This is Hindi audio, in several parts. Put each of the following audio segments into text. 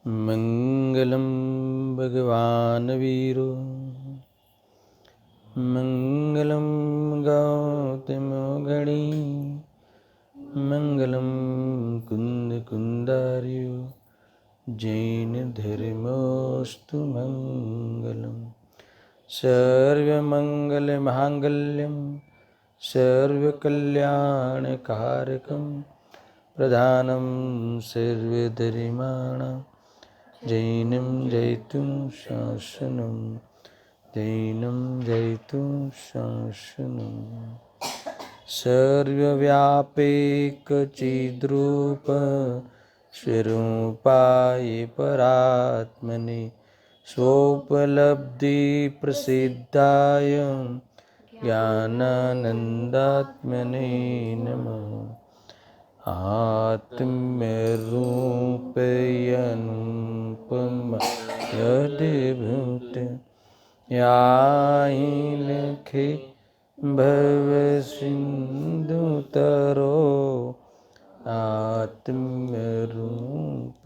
मंगलम भगवान वीरो मंगलम गौतमगणी मंगलम कुंद कुंदार्यो जैन धर्मोस्तु मंगलम सर्वमंगल मांगल्यम सर्वकल्याणकारकम प्रधानम सर्वधर्माणां जैनं जयतु शासनं जैनं जयतु शासनं सर्वव्यापैकचिद्रूप स्वरूपाय परात्मने स्वोपलब्धिप्रसिद्धाय ज्ञानानन्दात्मने नमः। आत्मरूपयनुपम यद्भुत याहिलखे भवसिन्धुतरो आत्मरूप।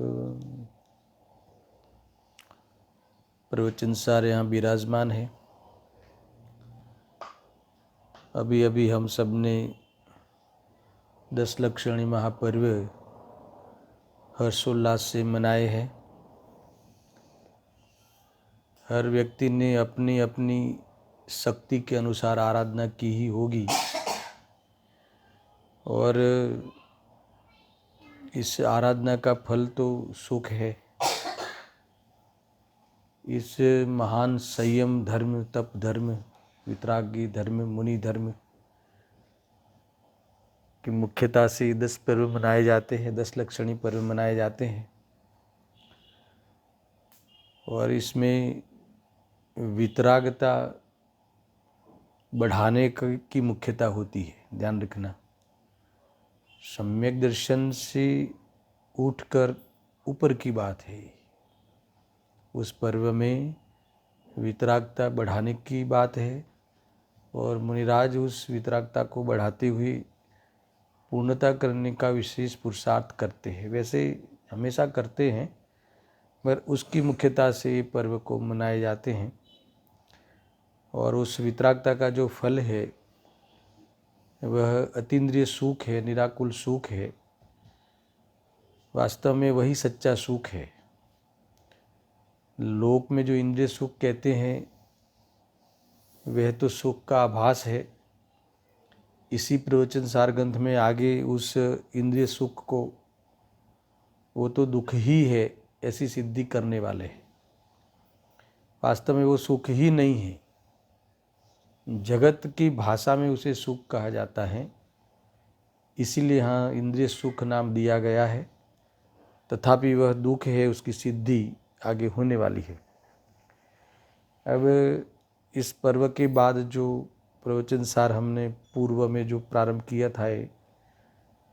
प्रवचन सार यहाँ विराजमान है। अभी अभी हम सब ने दशलक्षणी महापर्व हर्षोल्लास से मनाए हैं। हर व्यक्ति ने अपनी अपनी शक्ति के अनुसार आराधना की ही होगी और इस आराधना का फल तो सुख है। इस महान संयम धर्म, तप धर्म, वितरागी धर्म, मुनि धर्म की मुख्यता से 10 पर्व मनाए जाते हैं, 10 लक्षणी पर्व मनाए जाते हैं और इसमें वितरागता बढ़ाने की मुख्यता होती है। ध्यान रखना, सम्यक दर्शन से उठकर ऊपर की बात है। उस पर्व में वितरागता बढ़ाने की बात है और मुनिराज उस वितरागता को बढ़ाते हुए पूर्णता करने का विशेष पुरुषार्थ करते हैं। वैसे हमेशा करते हैं, पर उसकी मुख्यता से ये पर्व को मनाए जाते हैं और उस वितरागता का जो फल है वह अतीन्द्रिय सुख है, निराकुल सुख है। वास्तव में वही सच्चा सुख है। लोक में जो इंद्रिय सुख कहते हैं वह तो सुख का आभास है। इसी प्रवचन सार ग्रंथ में आगे उस इंद्रिय सुख को वो तो दुख ही है ऐसी सिद्धि करने वाले हैं। वास्तव में वो सुख ही नहीं है। जगत की भाषा में उसे सुख कहा जाता है, इसीलिए यहाँ इंद्रिय सुख नाम दिया गया है। तथापि वह दुख है, उसकी सिद्धि आगे होने वाली है। अब इस पर्व के बाद जो प्रवचन सार हमने पूर्व में जो प्रारंभ किया था,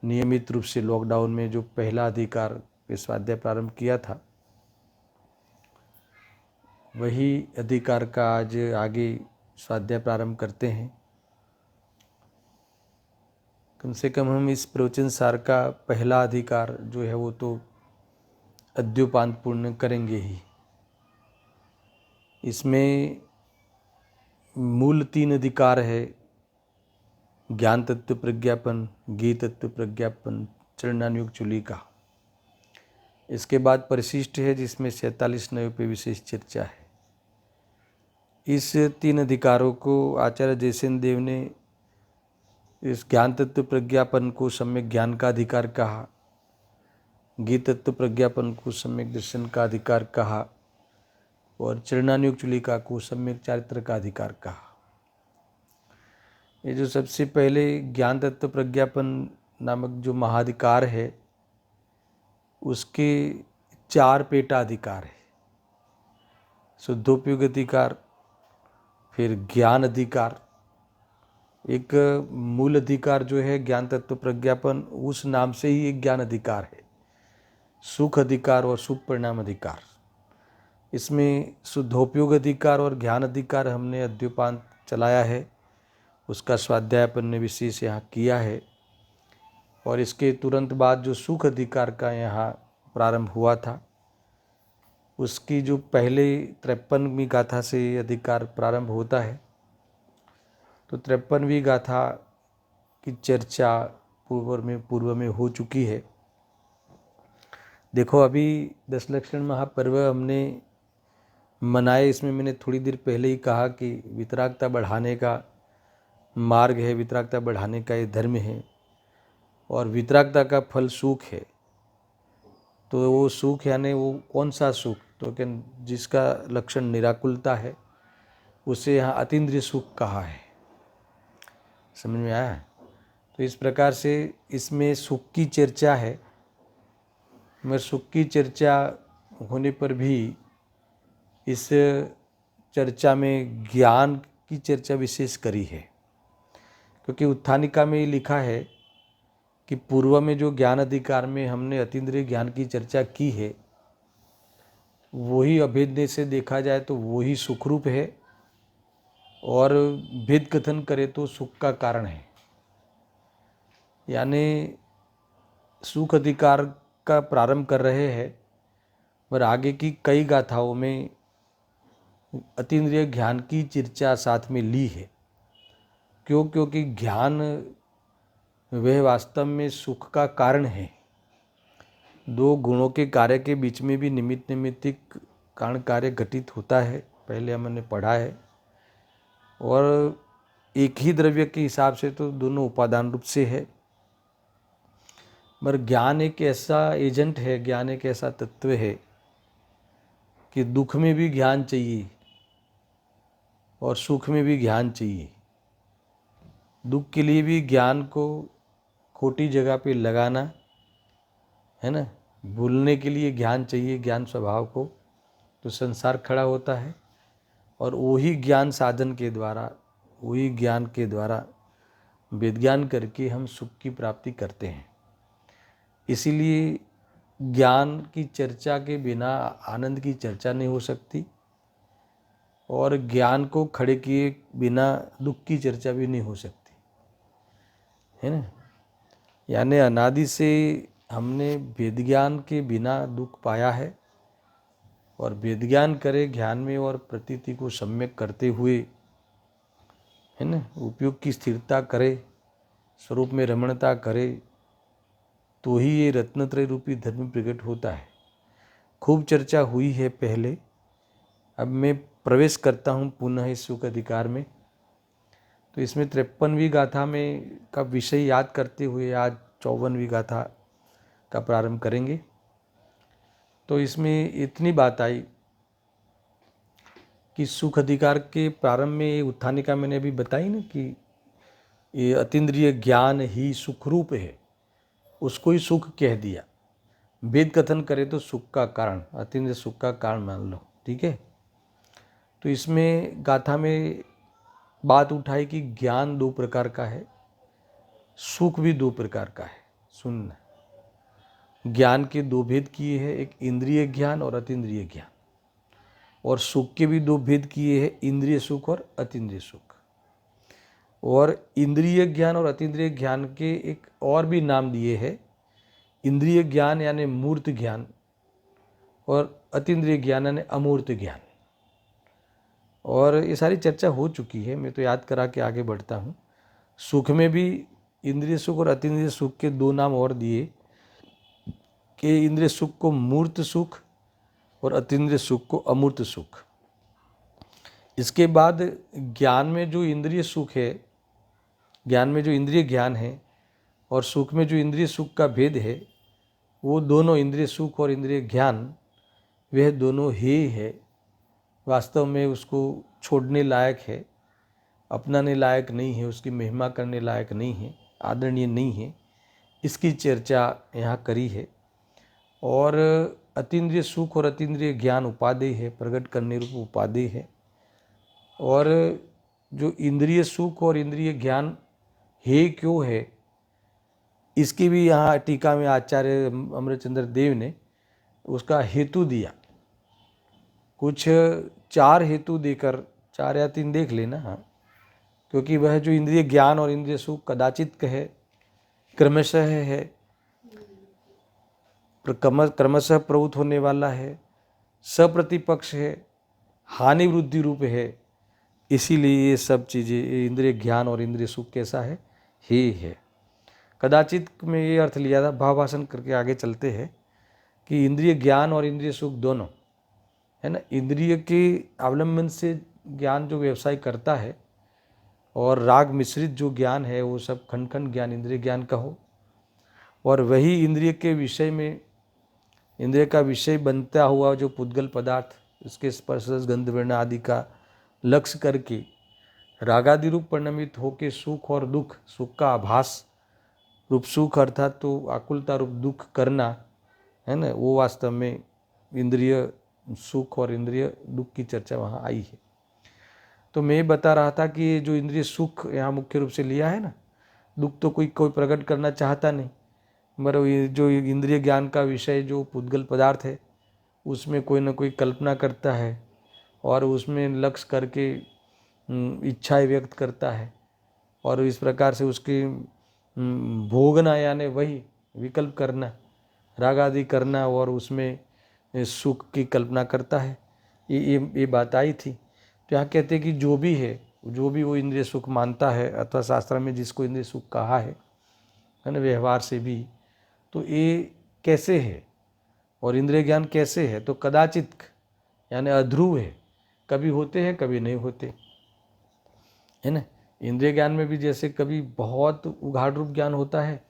नियमित रूप से लॉकडाउन में जो पहला अधिकार पे स्वाध्याय प्रारंभ किया था, वही अधिकार का आज आगे स्वाध्याय प्रारंभ करते हैं। कम से कम हम इस प्रवचन सार का पहला अधिकार जो है वो तो अद्योपांत पूर्ण करेंगे ही। इसमें मूल 3 अधिकार है: ज्ञान तत्व प्रज्ञापन, गीत तत्व प्रज्ञापन, चरणानुयोग चूली का। इसके बाद परिशिष्ट है जिसमें 47 नयों पे विशेष चर्चा है। इस 3 अधिकारों को आचार्य जयसेन देव ने इस ज्ञान तत्व प्रज्ञापन को सम्यक ज्ञान का अधिकार कहा, गीत तत्व प्रज्ञापन को सम्यक दर्शन का अधिकार कहा और चरणानुयोग चूलिका को सम्यक चारित्र का अधिकार कहा। ये जो सबसे पहले ज्ञान तत्व प्रज्ञापन नामक जो महाधिकार है, उसके 4 पेटा अधिकार है: शुद्धोपयोग अधिकार, फिर ज्ञान अधिकार, एक मूल अधिकार जो है ज्ञान तत्व प्रज्ञापन, उस नाम से ही एक ज्ञान अधिकार है, सुख अधिकार और सुख परिणाम अधिकार। इसमें शुद्धोपयोग अधिकार और ज्ञान अधिकार हमने अद्योपांत चलाया है, उसका स्वाध्याय अपन ने विशेष यहाँ किया है। और इसके तुरंत बाद जो सुख अधिकार का यहाँ प्रारंभ हुआ था, उसकी जो पहले 53वीं गाथा से अधिकार प्रारंभ होता है, तो 53वीं गाथा की चर्चा पूर्व में हो चुकी है। देखो, अभी दशलक्षण महापर्व हमने मनाए, इसमें मैंने थोड़ी देर पहले ही कहा कि वितरागता बढ़ाने का मार्ग है, वितरागता बढ़ाने का ये धर्म है, और वितरागता का फल सुख है। तो वो सुख यानी वो कौन सा सुख, तो कि जिसका लक्षण निराकुलता है, उसे यहाँ अतीन्द्रिय सुख कहा है। समझ में आया? तो इस प्रकार से इसमें सुख की चर्चा है, मगर सुख की चर्चा होने पर भी इस चर्चा में ज्ञान की चर्चा विशेष करी है, क्योंकि उत्थानिका में लिखा है कि पूर्व में जो ज्ञान अधिकार में हमने अतीन्द्रिय ज्ञान की चर्चा की है, वही अभेद्य से देखा जाए तो वही सुखरूप है, और भेद कथन करे तो सुख का कारण है। यानी सुख अधिकार का प्रारंभ कर रहे हैं, पर आगे की कई गाथाओं में अतीन्द्रिय ज्ञान की चर्चा साथ में ली है। क्यों? क्योंकि ज्ञान वह वास्तव में सुख का कारण है। दो गुणों के कार्य के बीच में भी निमित्त निमित्तिक कारण कार्य घटित होता है, पहले हमने पढ़ा है। और एक ही द्रव्य के हिसाब से तो दोनों उपादान रूप से है, मगर ज्ञान एक ऐसा एजेंट है, ज्ञान एक ऐसा तत्व है कि दुख में भी ज्ञान चाहिए और सुख में भी ज्ञान चाहिए। दुख के लिए भी ज्ञान को खोटी जगह पे लगाना है ना, भूलने के लिए ज्ञान चाहिए, ज्ञान स्वभाव को, तो संसार खड़ा होता है। और वही ज्ञान साधन के द्वारा, वही ज्ञान के द्वारा विज्ञान करके हम सुख की प्राप्ति करते हैं। इसीलिए ज्ञान की चर्चा के बिना आनंद की चर्चा नहीं हो सकती, और ज्ञान को खड़े किए बिना दुख की चर्चा भी नहीं हो सकती, है ना। यानी अनादि से हमने वेद ज्ञान के बिना दुख पाया है, और वेद ज्ञान करे ज्ञान में और प्रतीति को सम्यक करते हुए, है ना, उपयोग की स्थिरता करे, स्वरूप में रमणता करे, तो ही ये रत्नत्रय रूपी धर्म प्रकट होता है। खूब चर्चा हुई है पहले, अब मैं प्रवेश करता हूँ पुनः इस सुख अधिकार में। तो इसमें 53वीं गाथा में का विषय याद करते हुए आज 54वीं गाथा का प्रारंभ करेंगे। तो इसमें इतनी बात आई कि सुख अधिकार के प्रारंभ में उत्थानिका मैंने अभी बताई ना कि ये अतीन्द्रिय ज्ञान ही सुखरूप है, उसको ही सुख कह दिया। वेद कथन करे तो सुख का कारण, अतीन्द्रिय सुख का कारण मान लो, ठीक है। तो इसमें गाथा में बात उठाई कि ज्ञान दो प्रकार का है, सुख भी दो प्रकार का है। सुनना, ज्ञान के दो भेद किए हैं, एक इंद्रिय ज्ञान और अतीन्द्रिय ज्ञान, और सुख के भी दो भेद किए हैं, इंद्रिय सुख और अतीन्द्रिय सुख। और इंद्रिय ज्ञान और अतीन्द्रिय ज्ञान के एक और भी नाम दिए हैं, इंद्रिय ज्ञान यानी मूर्त ज्ञान, और अतीन्द्रिय ज्ञान यानी अमूर्त ज्ञान। और ये सारी चर्चा हो चुकी है, मैं तो याद करा के आगे बढ़ता हूँ। सुख में भी इंद्रिय सुख और अतीन्द्रिय सुख के दो नाम और दिए कि इंद्रिय सुख को मूर्त सुख और अतीन्द्रिय सुख को अमूर्त सुख। इसके बाद ज्ञान में जो इंद्रिय सुख है, ज्ञान में जो इंद्रिय ज्ञान है, और सुख में जो इंद्रिय सुख का भेद है, वो दोनों इंद्रिय सुख और इंद्रिय ज्ञान वह दोनों ही है, वास्तव में उसको छोड़ने लायक है, अपनाने लायक नहीं है, उसकी महिमा करने लायक नहीं है, आदरणीय नहीं है। इसकी चर्चा यहाँ करी है। और अतीन्द्रिय सुख और अतीन्द्रिय ज्ञान उपादेय है, प्रकट करने रूप उपादेय है। और जो इंद्रिय सुख और इंद्रिय ज्ञान है क्यों है, इसकी भी यहाँ टीका में आचार्य अमृतचंद्र देव ने उसका हेतु दिया। कुछ 4 हेतु देकर, 4 या 3 देख लेना। हाँ, क्योंकि वह जो इंद्रिय ज्ञान और इंद्रिय सुख कदाचित कहे, क्रमशः है, क्रमशः प्रवृत्त होने वाला है, सप्रतिपक्ष है, हानि वृद्धि रूप है, इसीलिए ये सब चीज़ें इंद्रिय ज्ञान और इंद्रिय सुख कैसा है, ही है। कदाचित में ये अर्थ लिया था, भावासन करके आगे चलते हैं कि इंद्रिय ज्ञान और इंद्रिय सुख दोनों है ना, इंद्रिय के अवलंबन से ज्ञान जो व्यवसाय करता है और राग मिश्रित जो ज्ञान है वो सब खंड खंड ज्ञान इंद्रिय ज्ञान का हो, और वही इंद्रिय के विषय में, इंद्रिय का विषय बनता हुआ जो पुद्गल पदार्थ, उसके स्पर्श गंध वर्ण आदि का लक्ष्य करके रागादि रूप परिणमित होके सुख और दुख, सुख का आभास रूप सुख अर्थात तो आकुलता रूप दुख करना है ना, वो वास्तव में इंद्रिय सुख और इंद्रिय दुख की चर्चा वहाँ आई है। तो मैं बता रहा था कि ये जो इंद्रिय सुख यहाँ मुख्य रूप से लिया है ना, दुख तो कोई प्रकट करना चाहता नहीं, मगर ये जो इंद्रिय ज्ञान का विषय जो पुद्गल पदार्थ है उसमें कोई ना कोई कल्पना करता है और उसमें लक्ष्य करके इच्छाएं व्यक्त करता है, और इस प्रकार से उसकी भोगना यानी वही विकल्प करना, राग आदि करना और उसमें सुख की कल्पना करता है। ये बात आई थी। तो यहाँ कहते हैं कि जो भी है, जो भी वो इंद्रिय सुख मानता है अथवा शास्त्र में जिसको इंद्रिय सुख कहा है ना, व्यवहार से भी, तो ये कैसे है और इंद्रिय ज्ञान कैसे है, तो कदाचित यानी अध्रुव है, कभी होते हैं कभी नहीं होते, है ना। इंद्रिय ज्ञान में भी जैसे कभी बहुत उघाड़ रूप ज्ञान होता है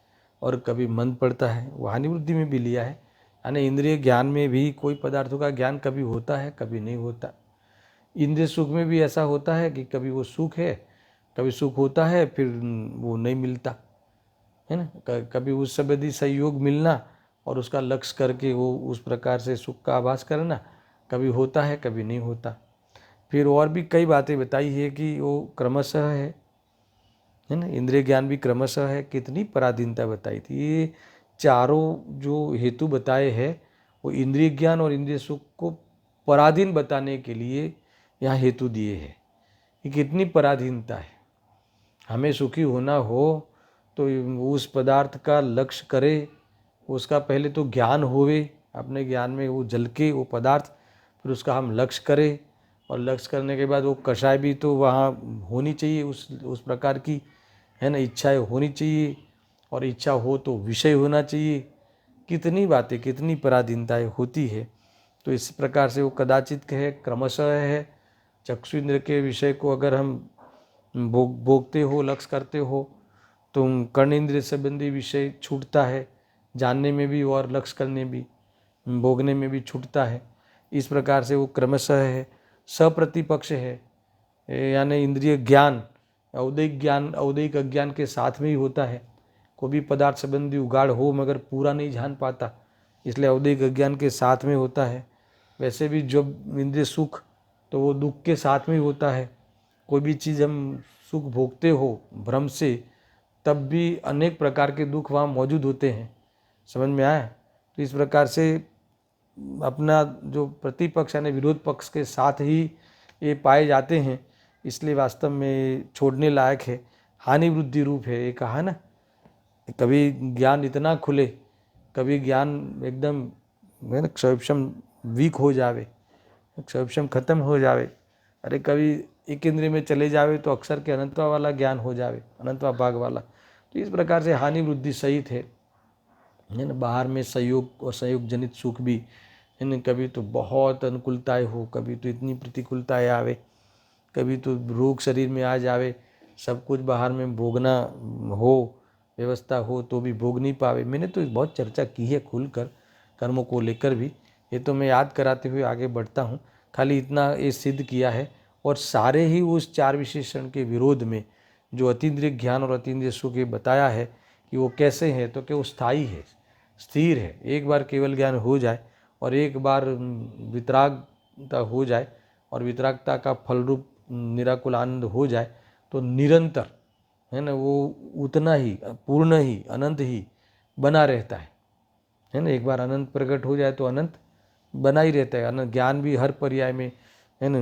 और कभी मंद पड़ता है, वो हानि वृद्धि में भी लिया है, यानी इंद्रिय ज्ञान में भी कोई पदार्थों का ज्ञान कभी होता है कभी नहीं होता। इंद्रिय सुख में भी ऐसा होता है कि कभी वो सुख है, कभी सुख होता है फिर वो नहीं मिलता, है ना। कभी उस संबंधी सहयोग मिलना और उसका लक्ष्य करके वो उस प्रकार से सुख का आभास करना, कभी होता है कभी नहीं होता। फिर और भी कई बातें बताई है कि वो क्रमशः है ना, इंद्रिय ज्ञान भी क्रमशः है, कितनी पराधीनता बताई थी। ये चारों जो हेतु बताए हैं वो इंद्रिय ज्ञान और इंद्रिय सुख को पराधीन बताने के लिए यहाँ हेतु दिए हैं कि कितनी पराधीनता है। हमें सुखी होना हो तो उस पदार्थ का लक्ष्य करे, उसका पहले तो ज्ञान होवे, अपने ज्ञान में वो झलके वो पदार्थ, फिर उसका हम लक्ष्य करें, और लक्ष्य करने के बाद वो कषाय भी तो वहाँ होनी चाहिए, उस प्रकार की है ना, इच्छाएं होनी चाहिए, और इच्छा हो तो विषय होना चाहिए। कितनी बातें, कितनी पराधीनताएं होती है। तो इस प्रकार से वो कदाचित कहे, क्रमशः है। चक्षु इंद्र के विषय को अगर हम भोगते हो, लक्ष्य करते हो, तो कर्ण इंद्रिय संबंधी विषय छूटता है, जानने में भी और लक्ष्य करने भी, भोगने में भी छूटता है। इस प्रकार से वो क्रमशः है। सप्रतिपक्ष है, यानी इंद्रिय ज्ञान औदैहिक अज्ञान के साथ में ही होता है। कोई भी पदार्थ संबंधी उगाड़ हो मगर पूरा नहीं जान पाता, इसलिए औदैहिक अज्ञान के साथ में होता है। वैसे भी जब इंद्रिय सुख तो वो दुख के साथ में ही होता है। कोई भी चीज़ हम सुख भोगते हो भ्रम से, तब भी अनेक प्रकार के दुख वहाँ मौजूद होते हैं। समझ में आया। तो इस प्रकार से अपना जो प्रतिपक्ष यानी विरोध पक्ष के साथ ही ये पाए जाते हैं, इसलिए वास्तव में छोड़ने लायक है। हानि वृद्धि रूप है, ये कहा ना, कभी ज्ञान इतना खुले, कभी ज्ञान एकदम क्षयक्षम वीक हो जावे, क्षयक्षम खत्म हो जावे। अरे कभी एक इंद्रिय में चले जावे तो अक्षर के अनंतवा वाला ज्ञान हो जावे, अनंतवा भाग वाला। तो इस प्रकार से हानि वृद्धि सहित है ना। बाहर में संयोग और संयोग जनित सुख भी है ना, कभी तो बहुत अनुकूलताएं हो, कभी तो इतनी प्रतिकूलताएं आवे, कभी तो रोग शरीर में आ जावे, सब कुछ बाहर में भोगना हो, व्यवस्था हो तो भी भोग नहीं पावे। मैंने तो बहुत चर्चा की है खुलकर कर्मों को लेकर भी, ये तो मैं याद कराते हुए आगे बढ़ता हूँ। खाली इतना ये सिद्ध किया है, और सारे ही उस 4 विशेषण के विरोध में जो अतीन्द्रिय ज्ञान और अतीन्द्रिय सुख ये बताया है कि वो कैसे हैं, तो कि वो स्थायी है, स्थिर है। एक बार केवल ज्ञान हो जाए और एक बार वितरागता हो जाए, और वितरागता का फल रूप निराकुल आनंद हो जाए तो निरंतर, है ना, वो उतना ही पूर्ण ही अनंत ही बना रहता है ना। एक बार अनंत प्रकट हो जाए तो अनंत बना ही रहता है। अनंत ज्ञान भी हर पर्याय में, है ना,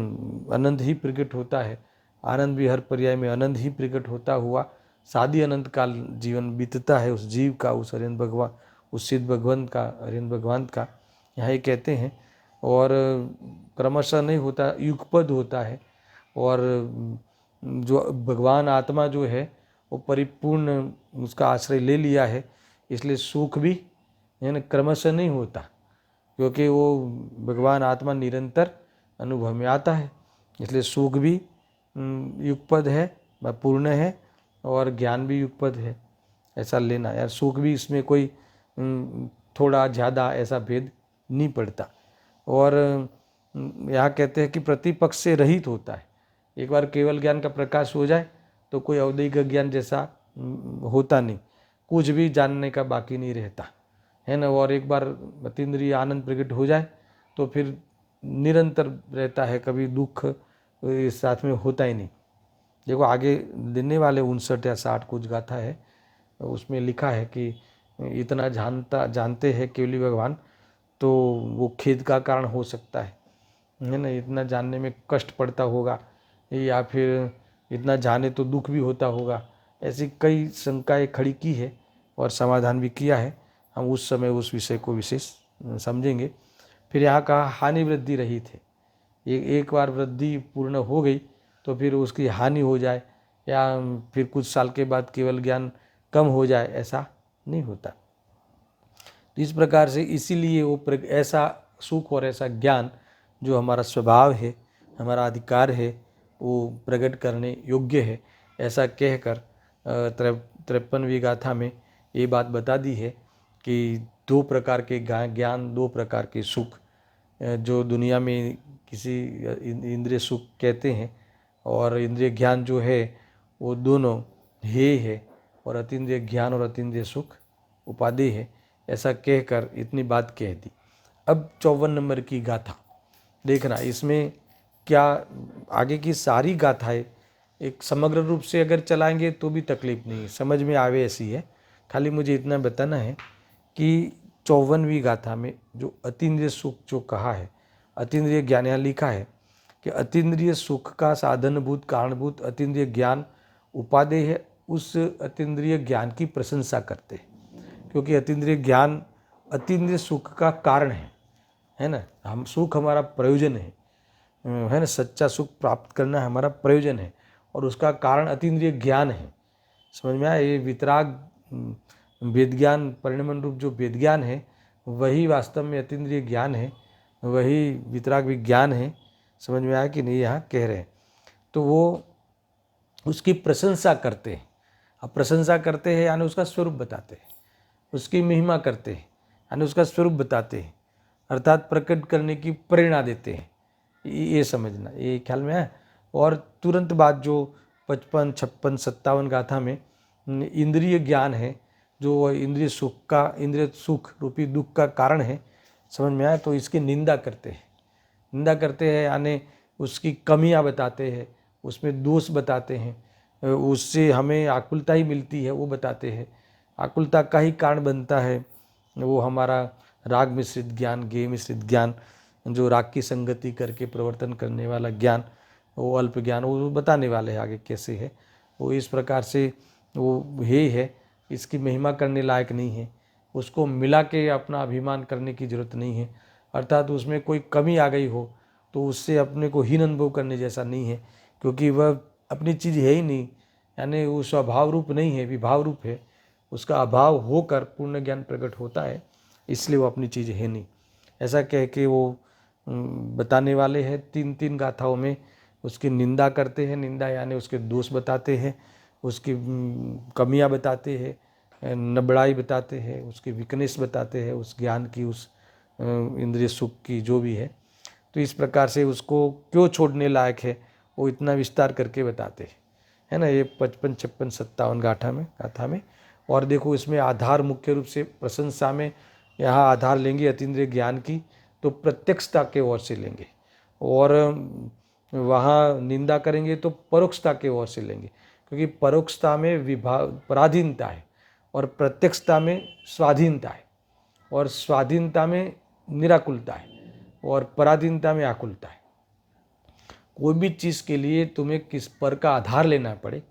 अनंत ही प्रकट होता है। आनंद भी हर पर्याय में अनंत ही प्रकट होता हुआ सादी अनंत काल जीवन बीतता है उस जीव का, उस हरिन भगवान, उस सिद्ध भगवंत का, हरिन भगवान का, यहाँ ये कहते हैं। और क्रमशः नहीं होता, युगपद होता है। और जो भगवान आत्मा जो है वो परिपूर्ण उसका आश्रय ले लिया है, इसलिए सुख भी, है ना, क्रमशः नहीं होता, क्योंकि वो भगवान आत्मा निरंतर अनुभव में आता है। इसलिए सुख भी युगपद है, पूर्ण है, और ज्ञान भी युगपद है, ऐसा लेना यार। सुख भी इसमें कोई थोड़ा ज़्यादा ऐसा भेद नहीं पड़ता। और यहाँ कहते हैं कि प्रतिपक्ष से रहित होता है। एक बार केवल ज्ञान का प्रकाश हो जाए तो कोई औदैहिक ज्ञान जैसा होता नहीं, कुछ भी जानने का बाकी नहीं रहता, है ना। और एक बार अतीन्द्रिय आनंद प्रकट हो जाए तो फिर निरंतर रहता है, कभी दुख इस साथ में होता ही नहीं। देखो आगे देने वाले 59 या 60 कुछ गाथा है, उसमें लिखा है कि इतना जानते हैं केवली भगवान तो वो खेद का कारण हो सकता है ना। इतना जानने में कष्ट पड़ता होगा, या फिर इतना जाने तो दुख भी होता होगा, ऐसी कई शंकाएं खड़ी की है और समाधान भी किया है। हम उस समय उस विषय को विशेष समझेंगे। फिर यहाँ कहा हानि वृद्धि रहित है। एक बार वृद्धि पूर्ण हो गई तो फिर उसकी हानि हो जाए या फिर कुछ साल के बाद केवल ज्ञान कम हो जाए, ऐसा नहीं होता। तो इस प्रकार से इसीलिए वो ऐसा सुख और ऐसा ज्ञान जो हमारा स्वभाव है, हमारा अधिकार है, वो प्रकट करने योग्य है, ऐसा कहकर 53वीं गाथा में ये बात बता दी है कि 2 प्रकार के ज्ञान, 2 प्रकार के सुख, जो दुनिया में किसी इंद्रिय सुख कहते हैं, और इंद्रिय ज्ञान जो है वो दोनों हेय है, और अतीन्द्रिय ज्ञान और अतीन्द्रिय सुख उपादेय है, ऐसा कहकर इतनी बात कह दी। अब 54 नंबर की गाथा देखना, इसमें क्या आगे की सारी गाथाएं एक समग्र रूप से अगर चलाएंगे तो भी तकलीफ नहीं, समझ में आवे ऐसी है। खाली मुझे इतना बताना है कि 54वीं गाथा में जो अतीन्द्रिय सुख जो कहा है, अतीन्द्रिय ज्ञान यहाँ लिखा है कि अतीन्द्रिय सुख का साधनभूत कारणभूत अतीन्द्रिय ज्ञान उपादेय है, उस अतीन्द्रिय ज्ञान की प्रशंसा करते हैं, क्योंकि अतीन्द्रिय ज्ञान अतीन्द्रिय सुख का कारण है ना। हम सुख हमारा प्रयोजन है ना, सच्चा सुख प्राप्त करना हमारा प्रयोजन है, और उसका कारण अतीन्द्रिय ज्ञान है। समझ में आया? ये वितराग वेद ज्ञान, परिणमन रूप जो वेद ज्ञान है वही वास्तव में अतीन्द्रिय ज्ञान है, वही वितराग विज्ञान है। समझ में आया कि नहीं? यहाँ कह रहे हैं तो वो उसकी प्रशंसा करते हैं। अब प्रशंसा करते हैं यानी उसका स्वरूप बताते हैं, उसकी महिमा करते हैं यानी उसका स्वरूप बताते हैं, अर्थात प्रकट करने की प्रेरणा देते हैं। ये समझना, ये ख्याल में है। और तुरंत बाद जो 55, 56, 57 गाथा में इंद्रिय ज्ञान है, जो इंद्रिय सुख का, इंद्रिय सुख रूपी दुख का कारण है, समझ में आया? तो इसकी निंदा करते हैं। निंदा करते हैं यानी उसकी कमियां बताते हैं, उसमें दोष बताते हैं, उससे हमें आकुलता ही मिलती है वो बताते हैं। आकुलता का ही कारण बनता है वो हमारा राग मिश्रित ज्ञान, गेय मिश्रित ज्ञान, जो राग की संगति करके प्रवर्तन करने वाला ज्ञान, वो अल्प ज्ञान, वो बताने वाले हैं आगे कैसे है। वो इस प्रकार से वो है, इसकी महिमा करने लायक नहीं है, उसको मिला के अपना अभिमान करने की जरूरत नहीं है। अर्थात उसमें कोई कमी आ गई हो तो उससे अपने को हीन अनुभव करने जैसा नहीं है, क्योंकि वह अपनी चीज़ है ही नहीं, यानी वो स्वभाव रूप नहीं है, विभाव रूप है। उसका अभाव होकर पूर्ण ज्ञान प्रकट होता है, इसलिए वो अपनी चीज़ है नहीं, ऐसा कह के वो बताने वाले हैं। 3 गाथाओं में उसकी निंदा करते हैं, निंदा यानी उसके दोष बताते हैं, उसकी कमियां बताते हैं, नबड़ाई बताते हैं, उसकी वीकनेस बताते हैं, उस ज्ञान की, उस इंद्रिय सुख की जो भी है। तो इस प्रकार से उसको क्यों छोड़ने लायक है वो इतना विस्तार करके बताते हैं, है ना। ये 55, 56, 57 गाथा में। और देखो इसमें आधार मुख्य रूप से प्रशंसा में यहाँ आधार लेंगे अतीन्द्रिय ज्ञान की, तो प्रत्यक्षता के ओर से लेंगे। और वहाँ निंदा करेंगे तो परोक्षता के ओर से लेंगे, क्योंकि परोक्षता में पराधीनता है और प्रत्यक्षता में स्वाधीनता है, और स्वाधीनता में निराकुलता है और पराधीनता में आकुलता है। कोई भी चीज़ के लिए तुम्हें किस पर का आधार लेना पड़े,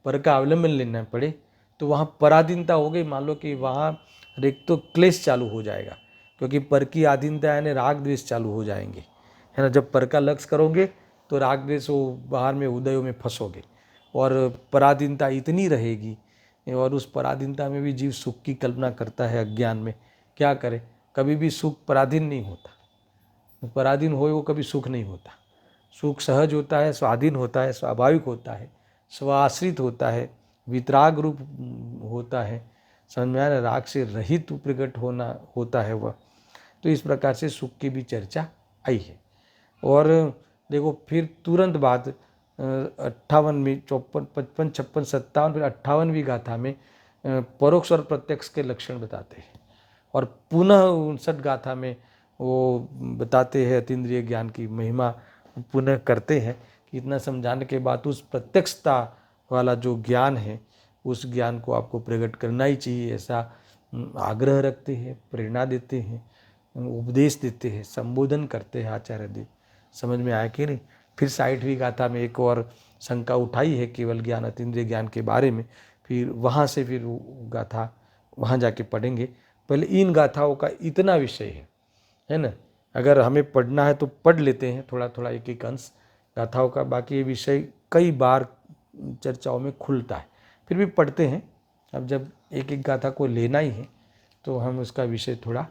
पर का अवलंबन लेना पड़े, तो वहाँ पराधीनता हो गई। मान लो कि वहाँ एक तो क्लेश चालू हो जाएगा, क्योंकि पर की अधीनता यानी राग द्वेष चालू हो जाएंगे, है ना। जब पर का लक्ष्य करोगे तो राग द्वेष वो बाहर में उदयों में फंसोगे, और पराधीनता इतनी रहेगी, और उस पराधीनता में भी जीव सुख की कल्पना करता है अज्ञान में। क्या करे, कभी भी सुख पराधीन नहीं होता, पराधीन होए वो कभी सुख नहीं होता। सुख सहज होता है, स्वाधीन होता है, स्वाभाविक होता है, स्वाश्रित होता है, वितराग रूप होता है, समझ में आ रहा है, राग से रहित प्रकट होना होता है वह। तो इस प्रकार से सुख की भी चर्चा आई है। और देखो फिर तुरंत बाद 58वीं 54 55 56 57 फिर 58वीं गाथा में परोक्ष और प्रत्यक्ष के लक्षण बताते हैं, और पुनः 59 गाथा में वो बताते हैं अतीन्द्रिय ज्ञान की महिमा पुनः करते हैं कि इतना समझाने के बाद उस प्रत्यक्षता वाला जो ज्ञान है, उस ज्ञान को आपको प्रकट करना ही चाहिए, ऐसा आग्रह रखते हैं, प्रेरणा देते हैं, उपदेश देते हैं, संबोधन करते हैं आचार्य देव। समझ में आया कि नहीं। फिर 60वीं गाथा में एक और शंका उठाई है केवल ज्ञान अतीन्द्रिय ज्ञान के बारे में, फिर वहाँ से फिर गाथा वहाँ जाके पढ़ेंगे। पहले इन गाथाओं का इतना विषय है ना, अगर हमें पढ़ना है तो पढ़ लेते हैं थोड़ा थोड़ा एक एक अंश गाथाओं का, बाकी ये विषय कई बार चर्चाओं में खुलता है, फिर भी पढ़ते हैं। अब जब एक एक गाथा को लेना ही है तो हम उसका विषय थोड़ा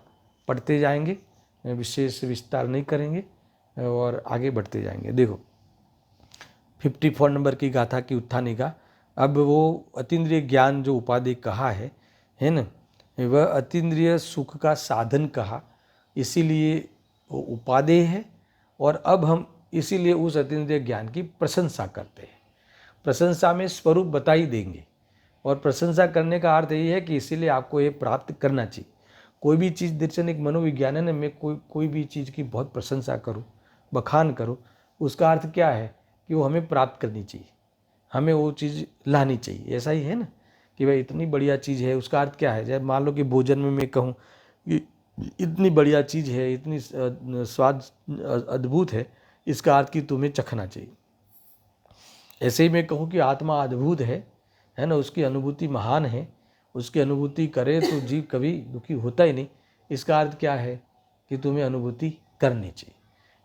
पढ़ते जाएंगे, विशेष विस्तार नहीं करेंगे और आगे बढ़ते जाएंगे। देखो 54 नंबर की गाथा की उत्थानिका। अब वो अतीन्द्रिय ज्ञान जो उपाधि कहा है ना, वह अतीन्द्रिय सुख का साधन कहा, इसीलिए वो उपादेय है। और अब हम इसीलिए उस अतीन्द्रिय ज्ञान की प्रशंसा करते हैं। प्रशंसा में स्वरूप बता ही देंगे, और प्रशंसा करने का अर्थ यही है कि इसीलिए आपको ये प्राप्त करना चाहिए। कोई भी चीज़ दर्शन एक मनोविज्ञान है ना, मैं कोई भी चीज़ की बहुत प्रशंसा करूँ, बखान करूँ, उसका अर्थ क्या है कि वो हमें प्राप्त करनी चाहिए, हमें वो चीज़ लानी चाहिए। ऐसा ही है ना कि भाई इतनी बढ़िया चीज़ है, उसका अर्थ क्या है। जब मान लो कि भोजन में मैं कहूँ कि इतनी बढ़िया चीज़ है, इतनी स्वाद अद्भुत है, इसका अर्थ कि तुम्हें चखना चाहिए। ऐसे ही मैं कहूँ कि आत्मा अद्भुत है ना, उसकी अनुभूति महान है, उसकी अनुभूति करे तो जीव कभी दुखी होता ही नहीं, इसका अर्थ क्या है कि तुम्हें अनुभूति करनी चाहिए।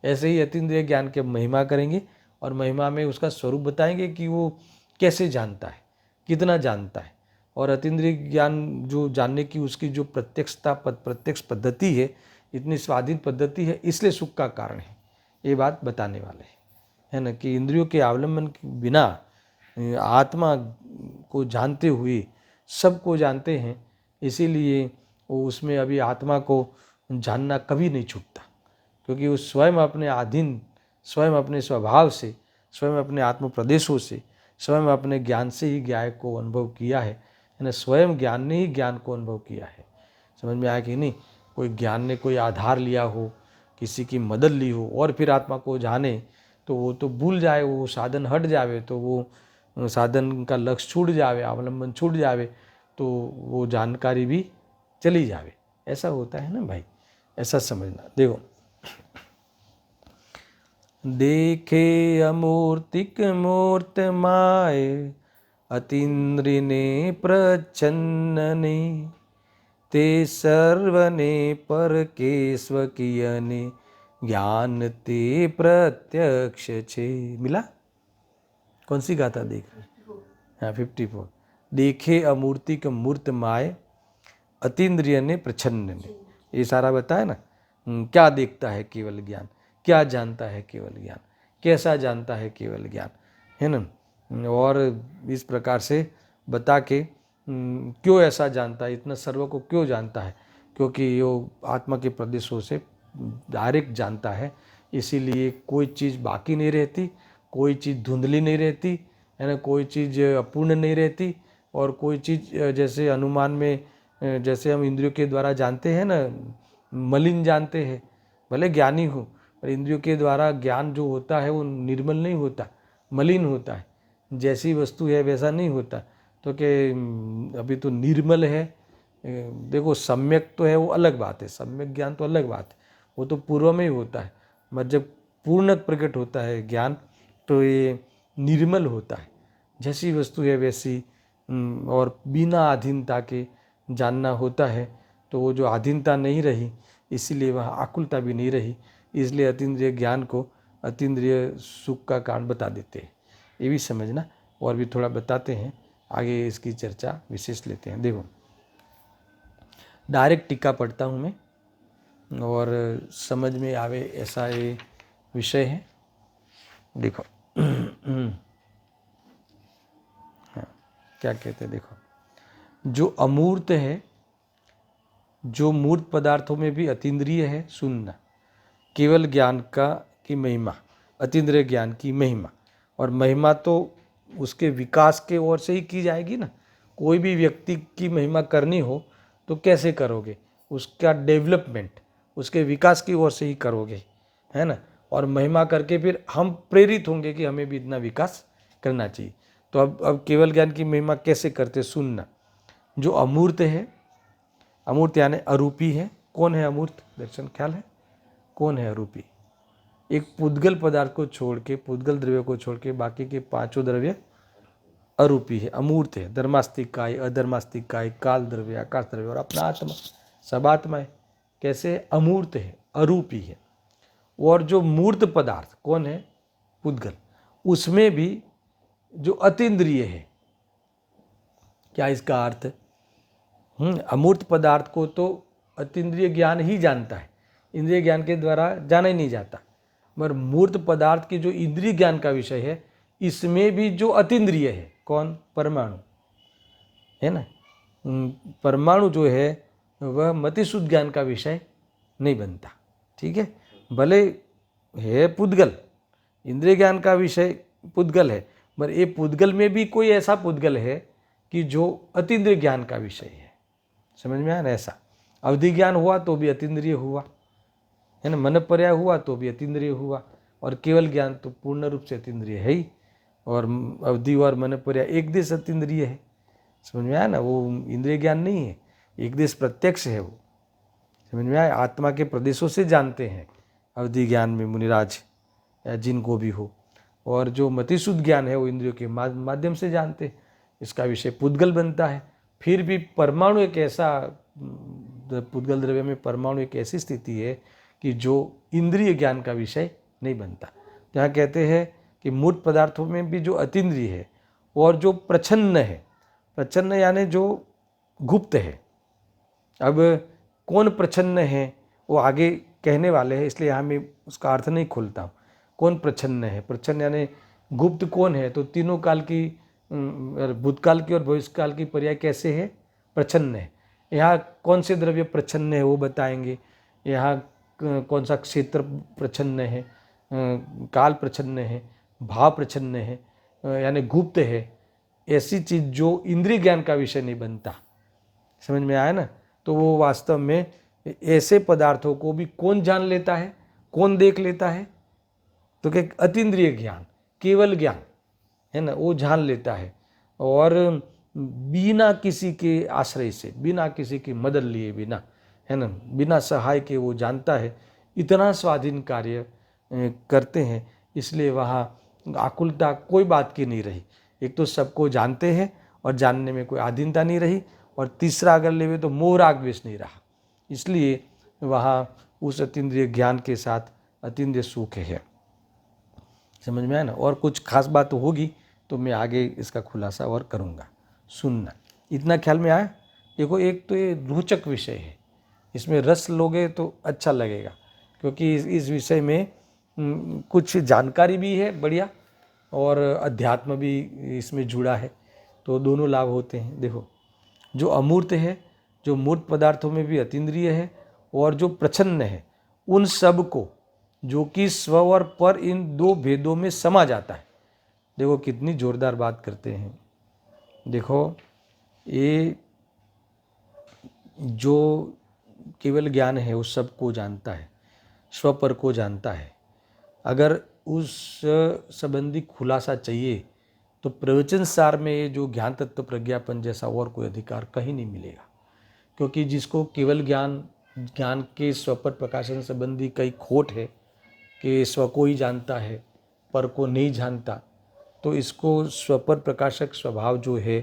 ऐसे ही अतीन्द्रिय ज्ञान की महिमा करेंगे, और महिमा में उसका स्वरूप बताएंगे कि वो कैसे जानता है, कितना जानता है। और अतीन्द्रिय ज्ञान जो जानने की उसकी जो प्रत्यक्ष पद्धति इतनी स्वाधीन पद्धति है, इसलिए सुख का कारण है, ये बात बताने वाले हैं, है ना। कि इंद्रियों के अवलंबन के बिना आत्मा को जानते हुए सबको जानते हैं, इसीलिए वो उसमें अभी आत्मा को जानना कभी नहीं छूटता, क्योंकि वो स्वयं अपने अधीन, स्वयं अपने स्वभाव से, स्वयं अपने आत्म प्रदेशों से, स्वयं अपने ज्ञान से ही ज्ञान को अनुभव किया है ना। स्वयं ज्ञान ने ही ज्ञान को अनुभव किया है। समझ में आया कि नहीं। कोई ज्ञान ने कोई आधार लिया हो, किसी की मदद ली हो और फिर आत्मा को जाने, तो वो तो भूल जाए, वो साधन हट जावे, तो वो साधन का लक्ष्य छूट जावे, अवलंबन छूट जावे, तो वो जानकारी भी चली जावे। ऐसा होता है ना भाई, ऐसा समझना। देखो देखे अमूर्तिक मूर्त माय, अतीन्द्रि ने प्रचन्नने, ते सर्वने पर के स्वकीयने, ज्ञान ते प्रत्यक्ष छे। मिला? कौन सी गाथा देख रहे? हाँ 54। देखे अमूर्तिक मूर्त माय, अतीन्द्रिय ने प्रच्छन्न ने, ये सारा बताया ना। क्या देखता है केवल ज्ञान, क्या जानता है केवल ज्ञान, कैसा जानता है केवल ज्ञान, है ना। और इस प्रकार से बता के क्यों ऐसा जानता है, इतना सर्व को क्यों जानता है, क्योंकि वो आत्मा के प्रदेशों से डायरेक्ट जानता है, इसीलिए कोई चीज़ बाकी नहीं रहती, कोई चीज़ धुंधली नहीं रहती, है ना, कोई चीज़ अपूर्ण नहीं रहती। और कोई चीज़ जैसे अनुमान में, जैसे हम इंद्रियों के द्वारा जानते हैं ना, मलिन जानते हैं, भले ज्ञानी हो, और इंद्रियों के द्वारा ज्ञान जो होता है वो निर्मल नहीं होता, मलिन होता है। जैसी वस्तु है वैसा नहीं होता। तो कि अभी तो निर्मल है, देखो सम्यक तो है वो अलग बात है, सम्यक ज्ञान तो अलग बात है, वो तो पूर्व में ही होता है। मगर जब पूर्ण प्रकट होता है ज्ञान तो ये निर्मल होता है, जैसी वस्तु है वैसी, और बिना अधीनता के जानना होता है। तो वो जो अधीनता नहीं रही, इसीलिए वहाँ आकुलता भी नहीं रही, इसलिए अतीन्द्रिय ज्ञान को अतीन्द्रिय सुख का कारण बता देते हैं। ये भी समझना। और भी थोड़ा बताते हैं, आगे इसकी चर्चा विशेष लेते हैं। देखो डायरेक्ट टीका पढ़ता हूँ मैं और समझ में आवे ऐसा ये विषय है। देखो हाँ, क्या कहते हैं, देखो जो अमूर्त है, जो मूर्त पदार्थों में भी अतीन्द्रिय है, सुनना केवल ज्ञान की महिमा, अतीन्द्रिय ज्ञान की महिमा। और महिमा तो उसके विकास के ओर से ही की जाएगी ना। कोई भी व्यक्ति की महिमा करनी हो तो कैसे करोगे, उसका डेवलपमेंट, उसके विकास की ओर से ही करोगे, है ना। और महिमा करके फिर हम प्रेरित होंगे कि हमें भी इतना विकास करना चाहिए। तो अब केवल ज्ञान की महिमा कैसे करते, सुनना। जो अमूर्त है, अमूर्त यानी अरूपी है। कौन है अमूर्त, दर्शन ख्याल है कौन है अरूपी? एक पुद्गल पदार्थ को छोड़ के, पुद्गल द्रव्य को छोड़ के बाकी के पांचों द्रव्य अरूपी है, अमूर्त है। धर्मास्तिक काय, अधर्मास्तिक काय, काल द्रव्य, आकाश द्रव्य और अपना आत्मा, सब आत्मा है। कैसे अमूर्त है, अरूपी है। और जो मूर्त पदार्थ कौन है, पुद्गल, उसमें भी जो अतीन्द्रिय है। क्या इसका अर्थ? अमूर्त पदार्थ को तो अतीन्द्रिय ज्ञान ही जानता है, इंद्रिय ज्ञान के द्वारा जाना ही नहीं जाता। मगर मूर्त पदार्थ की जो इंद्रिय ज्ञान का विषय है, इसमें भी जो अतीन्द्रिय है, कौन, परमाणु है ना। परमाणु जो है वह मतिशुद्ध ज्ञान का विषय नहीं बनता, ठीक है। भले है पुद्गल, इंद्रिय ज्ञान का विषय पुद्गल है, मगर ये पुद्गल में भी कोई ऐसा पुद्गल है कि जो अतीन्द्रिय ज्ञान का विषय है। समझ में आया ना। ऐसा अवधि ज्ञान हुआ तो भी अतीन्द्रिय हुआ, है ना। मन पर्याय हुआ तो भी अतीन्द्रिय हुआ। और केवल ज्ञान तो पूर्ण रूप से अतीन्द्रिय है ही। और अवधि और मन पर्याय एक देश अतीन्द्रिय है। समझ में आया ना, वो इंद्रिय ज्ञान नहीं है, एक देश प्रत्यक्ष है वो। समझ में आया, आत्मा के प्रदेशों से जानते हैं अवधि ज्ञान में मुनिराज या जिनको भी हो। और जो मतिशुद्ध ज्ञान है वो इंद्रियों के माध्यम से जानते हैं, इसका विषय पुद्गल बनता है। फिर भी परमाणु एक ऐसा, पुद्गल द्रव्य में परमाणु एक ऐसी स्थिति है कि जो इंद्रिय ज्ञान का विषय नहीं बनता। जहाँ कहते हैं कि मूर्त पदार्थों में भी जो अतीन्द्रिय है और जो प्रच्छन्न है, प्रच्छन्न यानी जो गुप्त है। अब कौन प्रच्छन्न है वो आगे कहने वाले हैं, इसलिए यहाँ मैं उसका अर्थ नहीं खोलता हूँ। कौन प्रच्छन्न है, प्रच्छन्न यानी गुप्त कौन है। तो तीनों काल की, भूतकाल की और भविष्यकाल की पर्याय कैसे है, प्रच्छन्न है। यहाँ कौन से द्रव्य प्रच्छन्न है वो बताएंगे। यहाँ कौन सा क्षेत्र प्रच्छन्न है, काल प्रच्छन्न है, भाव प्रच्छन्न है, यानी गुप्त है। ऐसी चीज़ जो इंद्रिय ज्ञान का विषय नहीं बनता। समझ में आया ना। तो वो वास्तव में ऐसे पदार्थों को भी कौन जान लेता है, कौन देख लेता है, तो क्या अतीन्द्रिय ज्ञान, केवल ज्ञान है ना, वो जान लेता है। और बिना किसी के आश्रय से, बिना किसी की मदद लिए बिना, है ना, बिना सहाय के वो जानता है। इतना स्वाधीन कार्य करते हैं, इसलिए वहाँ आकुलता कोई बात की नहीं रही। एक तो सबको जानते हैं और जानने में कोई आधीनता नहीं रही, और तीसरा अगर लेवे तो मोह राग द्वेष नहीं रहा। इसलिए वहाँ उस अतीन्द्रिय ज्ञान के साथ अतीन्द्रिय सुख है। समझ में आया ना। और कुछ खास बात होगी तो मैं आगे इसका खुलासा और करूँगा। सुनना, इतना ख्याल में आया। देखो एक तो ये रोचक विषय है, इसमें रस लोगे तो अच्छा लगेगा, क्योंकि इस विषय में कुछ जानकारी भी है बढ़िया, और अध्यात्म भी इसमें जुड़ा है, तो दोनों लाभ होते हैं। देखो जो अमूर्त है, जो मूर्त पदार्थों में भी अतीन्द्रिय है, और जो प्रच्छन्न है, उन सब को जो कि स्व और पर, इन दो भेदों में समा जाता है। देखो कितनी जोरदार बात करते हैं। देखो ये जो केवल ज्ञान है वो सबको जानता है, स्वपर को जानता है। अगर उस संबंधी खुलासा चाहिए तो प्रवचन सार में ये जो ज्ञान तत्व प्रज्ञापन जैसा और कोई अधिकार कहीं नहीं मिलेगा, क्योंकि जिसको केवल ज्ञान के स्वपर प्रकाशन संबंधी कई खोट है कि स्व को ही जानता है, पर को नहीं जानता, तो इसको स्वपर प्रकाशक स्वभाव जो है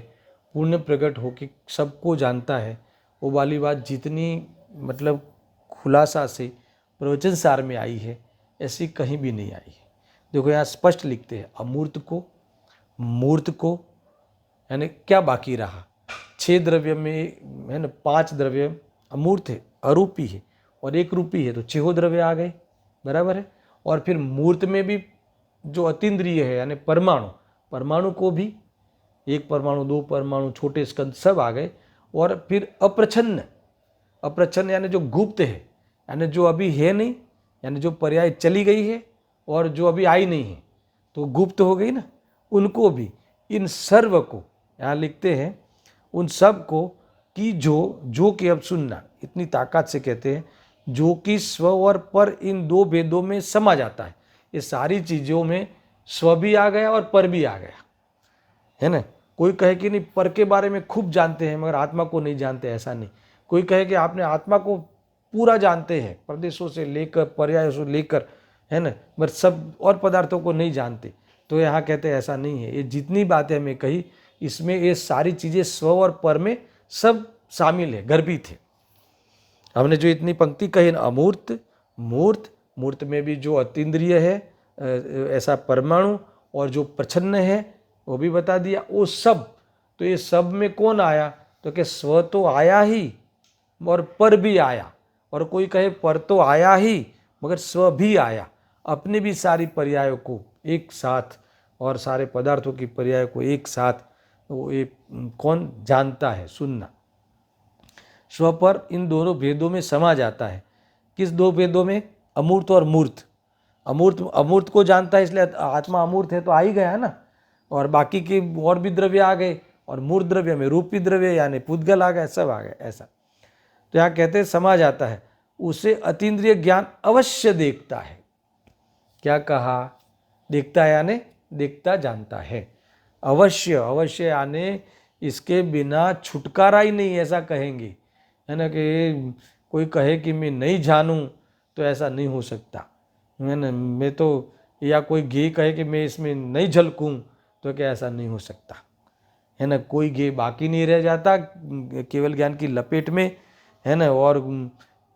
पूर्ण प्रकट होकर सबको जानता है, वो वाली बात जितनी मतलब खुलासा से प्रवचन सार में आई है ऐसी कहीं भी नहीं आई है। देखो यहाँ स्पष्ट लिखते हैं, अमूर्त को मूर्त को, यानी क्या बाकी रहा? 6 द्रव्य में है ना, 5 द्रव्य अमूर्त है, अरूपी है, और 1 रूपी है, तो 6 द्रव्य आ गए, बराबर है। और फिर मूर्त में भी जो अतीन्द्रिय है यानी परमाणु को भी 1 परमाणु 2 परमाणु छोटे स्कंद सब आ गए। और फिर अप्रच्छन्न यानी जो गुप्त है, यानी जो अभी है नहीं, यानी जो पर्याय चली गई है और जो अभी आई नहीं है, तो गुप्त हो गई ना, उनको भी, इन सर्व को यहाँ लिखते हैं, उन सब को कि जो कि अब सुनना, इतनी ताकत से कहते हैं, जो कि स्व और पर इन 2 भेदों में समा जाता है। ये सारी चीज़ों में स्व भी आ गया और पर भी आ गया, है ना। कोई कहे कि नहीं पर के बारे में खूब जानते हैं मगर आत्मा को नहीं जानते, ऐसा नहीं। कोई कहे कि आपने आत्मा को पूरा जानते हैं, प्रदेशों से लेकर पर्यायों से लेकर, है ना, मगर सब और पदार्थों को नहीं जानते, तो यहाँ कहते हैं ऐसा नहीं है। ये जितनी बातें हमें कही, इसमें ये सारी चीज़ें स्व और पर में सब शामिल है, गर्भित है। हमने जो इतनी पंक्ति कही ना, अमूर्त मूर्त में भी जो अतीन्द्रिय है ऐसा परमाणु, और जो प्रच्छन्न है वो भी बता दिया, वो सब। तो ये सब में कौन आया? तो कि स्व तो आया ही और पर भी आया, और कोई कहे पर तो आया ही मगर स्व भी आया। अपने भी सारी पर्यायों को एक साथ और सारे पदार्थों की पर्याय को एक साथ वो ये कौन जानता है? सुनना। स्व पर इन दोनों भेदों में समा जाता है। किस 2 भेदों में? अमूर्त और मूर्त। अमूर्त को जानता है, इसलिए आत्मा अमूर्त है तो आ ही गया ना, और बाकी के और भी द्रव्य आ गए, और मूर्त द्रव्य में रूपी द्रव्य यानी पुद्गल आ गए, सब आ गए, ऐसा। तो यहाँ कहते हैं समा जाता है, उसे अतीन्द्रिय ज्ञान अवश्य देखता है। क्या कहा? देखता है यानी देखता जानता है। अवश्य यानी इसके बिना छुटकारा ही नहीं, ऐसा कहेंगे, है ना। कि कोई कहे कि मैं नहीं जानूं तो ऐसा नहीं हो सकता, है ना। मैं तो, या कोई गे कहे कि मैं इसमें नहीं झलकूं तो क्या ऐसा नहीं हो सकता, है ना। कोई गे बाकी नहीं रह जाता केवल ज्ञान की लपेट में, है ना। और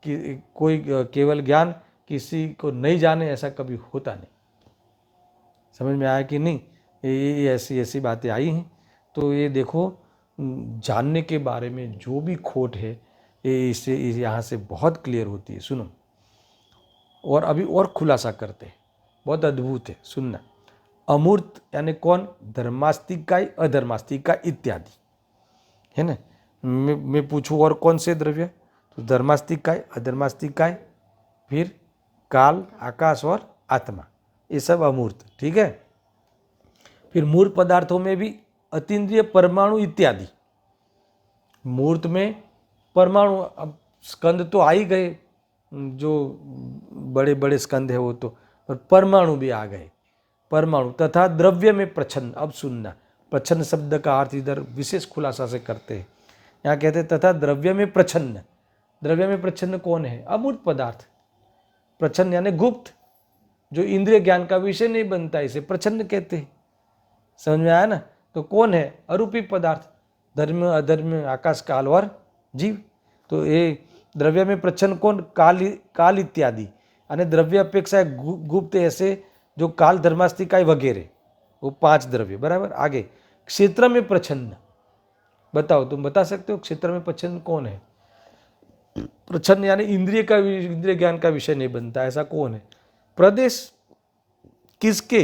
कोई केवल ज्ञान किसी को नहीं जाने, ऐसा कभी होता नहीं। समझ में आया कि नहीं? ये ऐसी बातें आई हैं। तो ये देखो, जानने के बारे में जो भी खोट है ये इससे यहाँ से बहुत क्लियर होती है। सुनो, और अभी और खुलासा करते हैं, बहुत अद्भुत है, सुनना। अमूर्त यानी कौन? धर्मास्तिकाय, अधर्मास्तिकाय इत्यादि, है ना। मैं पूछूं और कौन से द्रव्य? तो धर्मास्तिकाय, अधर्मास्तिकाय, फिर काल, आकाश और आत्मा, ये सब अमूर्त, ठीक है। फिर मूर्त पदार्थों में भी अतीन्द्रिय परमाणु इत्यादि। मूर्त में परमाणु, अब स्कंद तो आ ही गए, जो बड़े बड़े स्कंद है वो तो, पर परमाणु भी आ गए, परमाणु। तथा द्रव्य में प्रच्छन्न। अब सुनना, प्रच्छन्न शब्द का अर्थ इधर विशेष खुलासा से करते हैं। यहाँ कहते हैं तथा द्रव्य में प्रच्छन्न। द्रव्य में प्रच्छन्न कौन है? अमूर्त पदार्थ। प्रच्छन्न यानी गुप्त, जो इंद्रिय ज्ञान का विषय नहीं बनता, इसे प्रच्छन्न कहते हैं। समझ में आया ना? तो कौन है? अरूपी पदार्थ, धर्म अधर्म, आकाश काल और जीव। तो ये द्रव्य में प्रच्छन्न कौन? काल इत्यादि, यानी द्रव्य अपेक्षा गुप्त ऐसे जो काल, धर्मास्तिकाय वगैरह, वो 5 द्रव्य, बराबर। आगे क्षेत्र में प्रच्छन्न। बताओ, तुम बता सकते हो क्षेत्र में प्रच्छन्न कौन है? प्रच्छन्न यानी इंद्रिय ज्ञान का विषय नहीं बनता, ऐसा कौन है? प्रदेश किसके?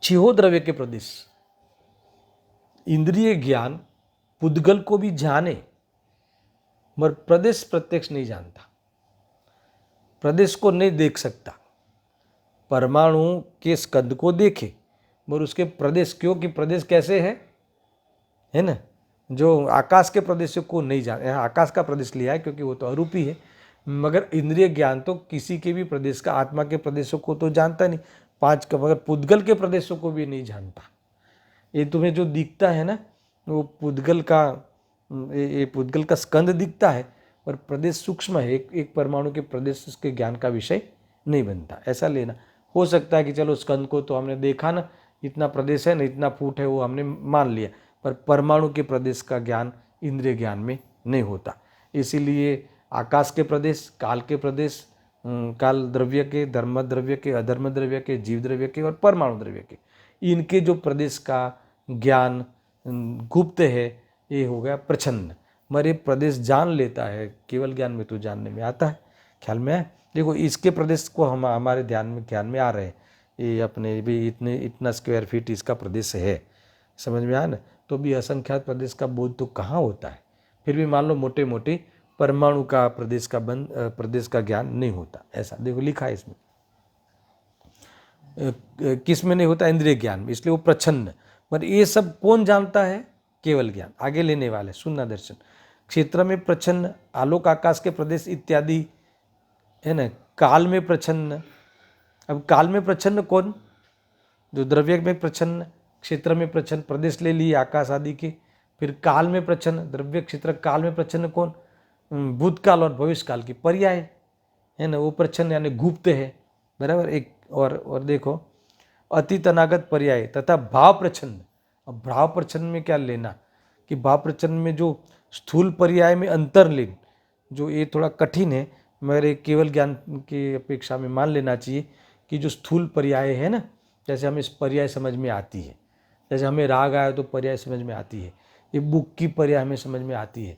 6 द्रव्य के प्रदेश। इंद्रिय ज्ञान पुद्गल को भी जाने मगर प्रदेश प्रत्यक्ष नहीं जानता, प्रदेश को नहीं देख सकता। परमाणु के स्कंद को देखे मगर उसके प्रदेश, क्योंकि प्रदेश कैसे है ना, जो आकाश के प्रदेश को नहीं जाने। आकाश का प्रदेश लिया है क्योंकि वो तो अरूपी है, मगर इंद्रिय ज्ञान तो किसी के भी प्रदेश का, आत्मा के प्रदेशों को तो जानता नहीं, 5 का, मगर पुद्गल के प्रदेशों को भी नहीं जानता। ये तुम्हें जो दिखता है ना, वो पुद्गल का, ये पुद्गल का स्कंद दिखता है, पर प्रदेश सूक्ष्म है। एक परमाणु के प्रदेश के ज्ञान का विषय नहीं बनता, ऐसा लेना। हो सकता है कि चलो स्कंद को तो हमने देखा ना, इतना प्रदेश है ना, इतना फूट है, वो हमने मान लिया, पर परमाणु के प्रदेश का ज्ञान इंद्रिय ज्ञान में नहीं होता। इसीलिए आकाश के प्रदेश, काल के प्रदेश, काल द्रव्य के, धर्म द्रव्य के, अधर्म द्रव्य के, जीव द्रव्य के और परमाणु द्रव्य के, इनके जो प्रदेश का ज्ञान गुप्त है, ये हो गया प्रच्छन्न। मरे प्रदेश जान लेता है, केवल ज्ञान में तो जानने में आता है, ख्याल में है। देखो इसके प्रदेश को हमारे ध्यान में आ रहे हैं, ये अपने भी इतना स्क्वायर फीट इसका प्रदेश है, समझ में आया ना। तो भी असंख्यात प्रदेश का बोध तो कहाँ होता है। फिर भी मान लो मोटे मोटे परमाणु का प्रदेश का ज्ञान नहीं होता, ऐसा देखो लिखा है इसमें। किस में नहीं होता? इंद्रिय ज्ञान में, इसलिए वो प्रच्छन्न। पर ये सब कौन जानता है? केवल ज्ञान। आगे लेने वाले सुनना दर्शन। क्षेत्र में प्रच्छन्न, आलोक आकाश के प्रदेश इत्यादि है ना। काल में प्रच्छन्न, अब काल में प्रच्छन्न कौन? जो द्रव्य में प्रच्छन्न, क्षेत्र में प्रच्छन्न, प्रदेश ले लिए आकाश आदि के। फिर काल में प्रच्छन्न, द्रव्य क्षेत्र काल में प्रच्छन्न कौन? भूतकाल और भविष्य काल की पर्याय है ना, वो प्रच्छन्न यानी गुप्त है, बराबर। एक और देखो, अतीत अनागत पर्याय तथा भाव प्रच्छन्न। अब भाव प्रच्छन्न में क्या लेना कि भाव प्रच्छन्न में जो स्थूल पर्याय में अंतर्लीन, जो ये थोड़ा कठिन है, मेरे केवल ज्ञान की अपेक्षा में मान लेना चाहिए कि जो स्थूल पर्याय है ना, जैसे हमें इस पर्याय समझ में आती है, जैसे हमें राग आया तो पर्याय समझ में आती है, ये बुक की पर्याय हमें समझ में आती है,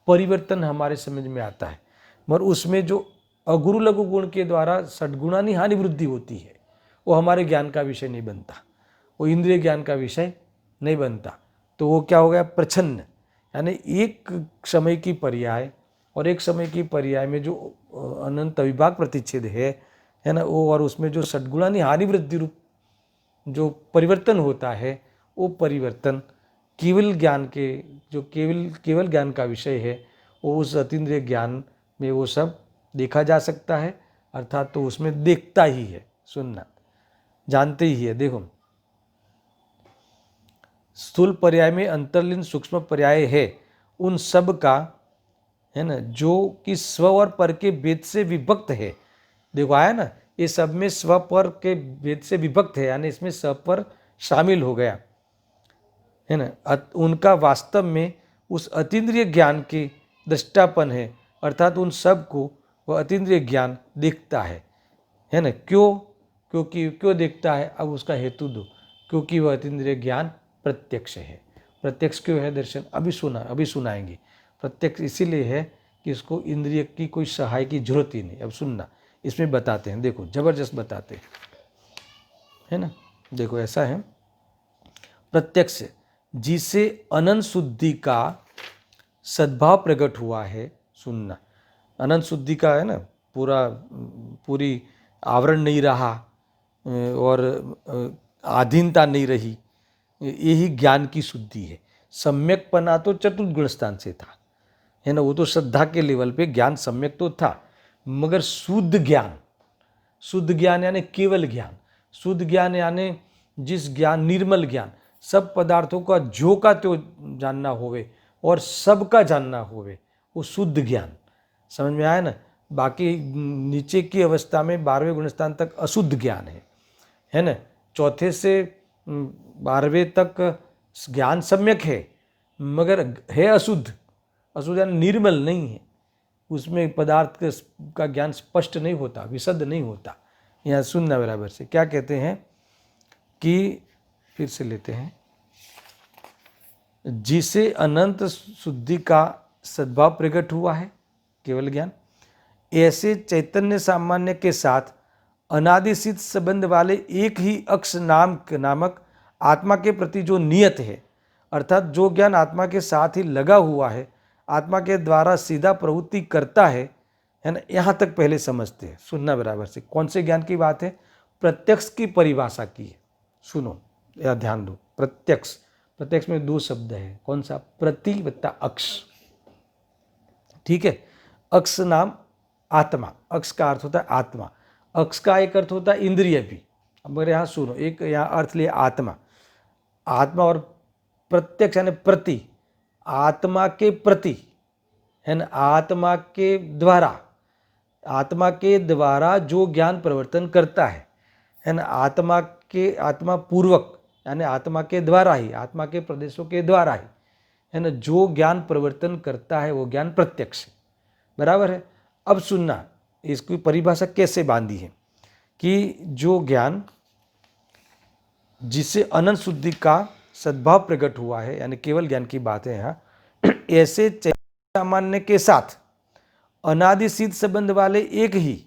परिवर्तन हमारे समझ में आता है। मगर उसमें जो अगुरु लघु गुण के द्वारा षड्गुणानी हानि वृद्धि होती है, वो हमारे ज्ञान का विषय नहीं बनता, वो इंद्रिय ज्ञान का विषय नहीं बनता। तो वो क्या हो गया? प्रच्छन्न, यानी एक समय की पर्याय और एक समय की पर्याय में जो अनंत अविभाग प्रतिच्छेद है ना, वो और उसमें जो षड्गुणानी हानि वृद्धि रूप जो परिवर्तन होता है, वो परिवर्तन केवल ज्ञान के, जो केवल ज्ञान का विषय है, वो उस अतीन्द्रिय ज्ञान में वो सब देखा जा सकता है, अर्थात तो उसमें देखता ही है, सुनना जानते ही है। देखो स्थूल पर्याय में अंतर्लीन सूक्ष्म पर्याय है, उन सब का है ना, जो कि स्व और पर के भेद से विभक्त है। देखो आया ना, ये सब में स्व पर के भेद से विभक्त है, यानी इसमें पर शामिल हो गया है ना। उनका वास्तव में उस अतीन्द्रिय ज्ञान के दृष्टापन है, अर्थात उन सब को वह अतीन्द्रिय ज्ञान देखता है ना। क्यों देखता है? अब उसका हेतु दो। क्योंकि वह अतीन्द्रिय ज्ञान प्रत्यक्ष है। प्रत्यक्ष क्यों है दर्शन? अभी सुनाएंगे। प्रत्यक्ष इसीलिए है कि इसको इंद्रिय की कोई सहाय की जरूरत ही नहीं। अब सुनना, इसमें बताते हैं, देखो जबरदस्त बताते हैं, है ना। देखो ऐसा है, प्रत्यक्ष जिसे अनंत शुद्धि का सद्भाव प्रकट हुआ है। सुनना, अनंत शुद्धि का है ना, पूरी आवरण नहीं रहा और आधीनता नहीं रही, यही ज्ञान की शुद्धि है। सम्यकपना तो चतुर्थ गुण स्थान से था, है ना, वो तो श्रद्धा के लेवल पे ज्ञान सम्यक तो था, मगर शुद्ध ज्ञान यानी केवल ज्ञान, शुद्ध ज्ञान यानी जिस ज्ञान, निर्मल ज्ञान, सब पदार्थों का जो का त्यो जानना होवे और सबका जानना होवे, वो शुद्ध ज्ञान। समझ में आया ना। बाकी नीचे की अवस्था में 12वें गुणस्थान तक अशुद्ध ज्ञान है ना। चौथे से 12वें तक ज्ञान सम्यक है, मगर है अशुद्ध यानी निर्मल नहीं है, उसमें पदार्थ का ज्ञान स्पष्ट नहीं होता, विशुद्ध नहीं होता। यहाँ सुनना बराबर से, क्या कहते हैं कि फिर से लेते हैं, जिसे अनंत शुद्धि का सद्भाव प्रकट हुआ है, केवल ज्ञान, ऐसे चैतन्य सामान्य के साथ अनादिसित संबंध वाले एक ही अक्ष नामक आत्मा के प्रति जो नियत है, अर्थात जो ज्ञान आत्मा के साथ ही लगा हुआ है, आत्मा के द्वारा सीधा प्रवृत्ति करता है ना। यहाँ तक पहले समझते हैं, सुनना बराबर से। कौन से ज्ञान की बात है? प्रत्यक्ष की परिभाषा की है, सुनो या ध्यान दो। प्रत्यक्ष में 2 शब्द है, कौन सा? प्रति वत्ता अक्ष, ठीक है। अक्ष नाम आत्मा, अक्ष का अर्थ होता है आत्मा। अक्ष का एक अर्थ होता है इंद्रिय भी। अब मेरे यहाँ सुनो, एक यहाँ अर्थ लिए आत्मा, आत्मा और प्रत्यक्ष यानी प्रति, आत्मा के प्रति है ना, आत्मा के द्वारा जो ज्ञान प्रवर्तन करता है ना, आत्मा पूर्वक यानी आत्मा के द्वारा ही, आत्मा के प्रदेशों के द्वारा ही है ना, जो ज्ञान प्रवर्तन करता है वो ज्ञान प्रत्यक्ष है। बराबर है। अब सुनना, इसकी परिभाषा कैसे बांधी है कि जो ज्ञान जिसे अनंत शुद्धि का सद्भाव प्रकट हुआ है, यानी केवल ज्ञान की बात है यहाँ, ऐसे चैतन्य सामान्य के साथ अनादि सिद्ध संबंध वाले एक ही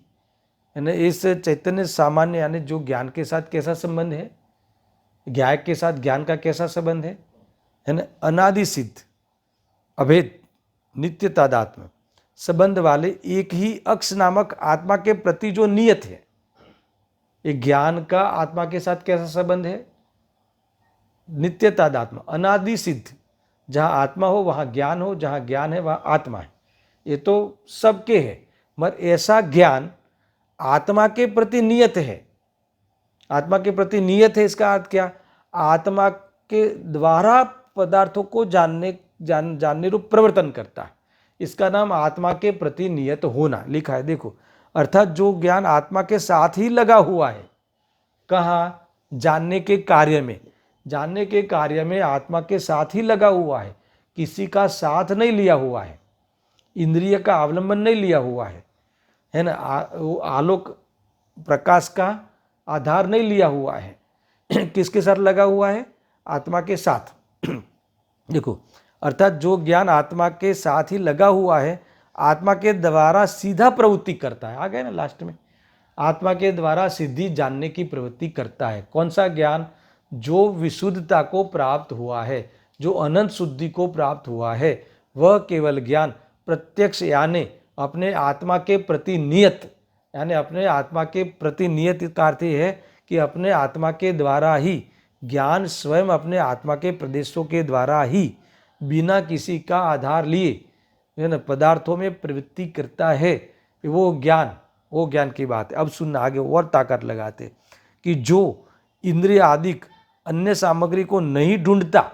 है ना, इस चैतन्य सामान्य यानी जो ज्ञान के साथ कैसा संबंध है, ज्ञान के साथ ज्ञान का कैसा संबंध है ना, अनादि सिद्ध अभेद नित्य तादात्म्य संबंध वाले एक ही अक्ष नामक आत्मा के प्रति जो नियत है। ये ज्ञान का आत्मा के साथ कैसा संबंध है, नित्य तादात्म्य, अनादि सिद्ध। जहाँ आत्मा हो वहाँ ज्ञान हो, जहाँ ज्ञान है वहाँ आत्मा है। ये तो सबके है, मगर ऐसा ज्ञान आत्मा के प्रति नियत है। आत्मा के प्रति नियत है, इसका अर्थ क्या, आत्मा के द्वारा पदार्थों को जानने रूप प्रवर्तन करता है। इसका नाम आत्मा के प्रति नियत होना लिखा है, देखो। अर्थात जो ज्ञान आत्मा के साथ ही लगा हुआ है, कहाँ, जानने के कार्य में, जानने के कार्य में आत्मा के साथ ही लगा हुआ है, किसी का साथ नहीं लिया हुआ है, इंद्रिय का अवलंबन नहीं लिया हुआ है ना, आलोक प्रकाश का आधार नहीं लिया हुआ है। किसके साथ लगा हुआ है, आत्मा के साथ। देखो, अर्थात जो ज्ञान आत्मा के साथ ही लगा हुआ है, आत्मा के द्वारा सीधा प्रवृत्ति करता है। आ गए ना लास्ट में, आत्मा के द्वारा सिद्धि जानने की प्रवृत्ति करता है। कौन सा ज्ञान, जो विशुद्धता को प्राप्त हुआ है, जो अनंत शुद्धि को प्राप्त हुआ है, वह केवल ज्ञान प्रत्यक्ष यानी अपने आत्मा के प्रति नियत, यानी अपने आत्मा के प्रति नियत का अर्थ है कि अपने आत्मा के द्वारा ही, ज्ञान स्वयं अपने आत्मा के प्रदेशों के द्वारा ही बिना किसी का आधार लिए है ना पदार्थों में प्रवृत्ति करता है। वो ज्ञान की बात है। अब सुनना, आगे और ताकत लगाते कि जो इंद्रिय आदि अन्य सामग्री को नहीं ढूंढता,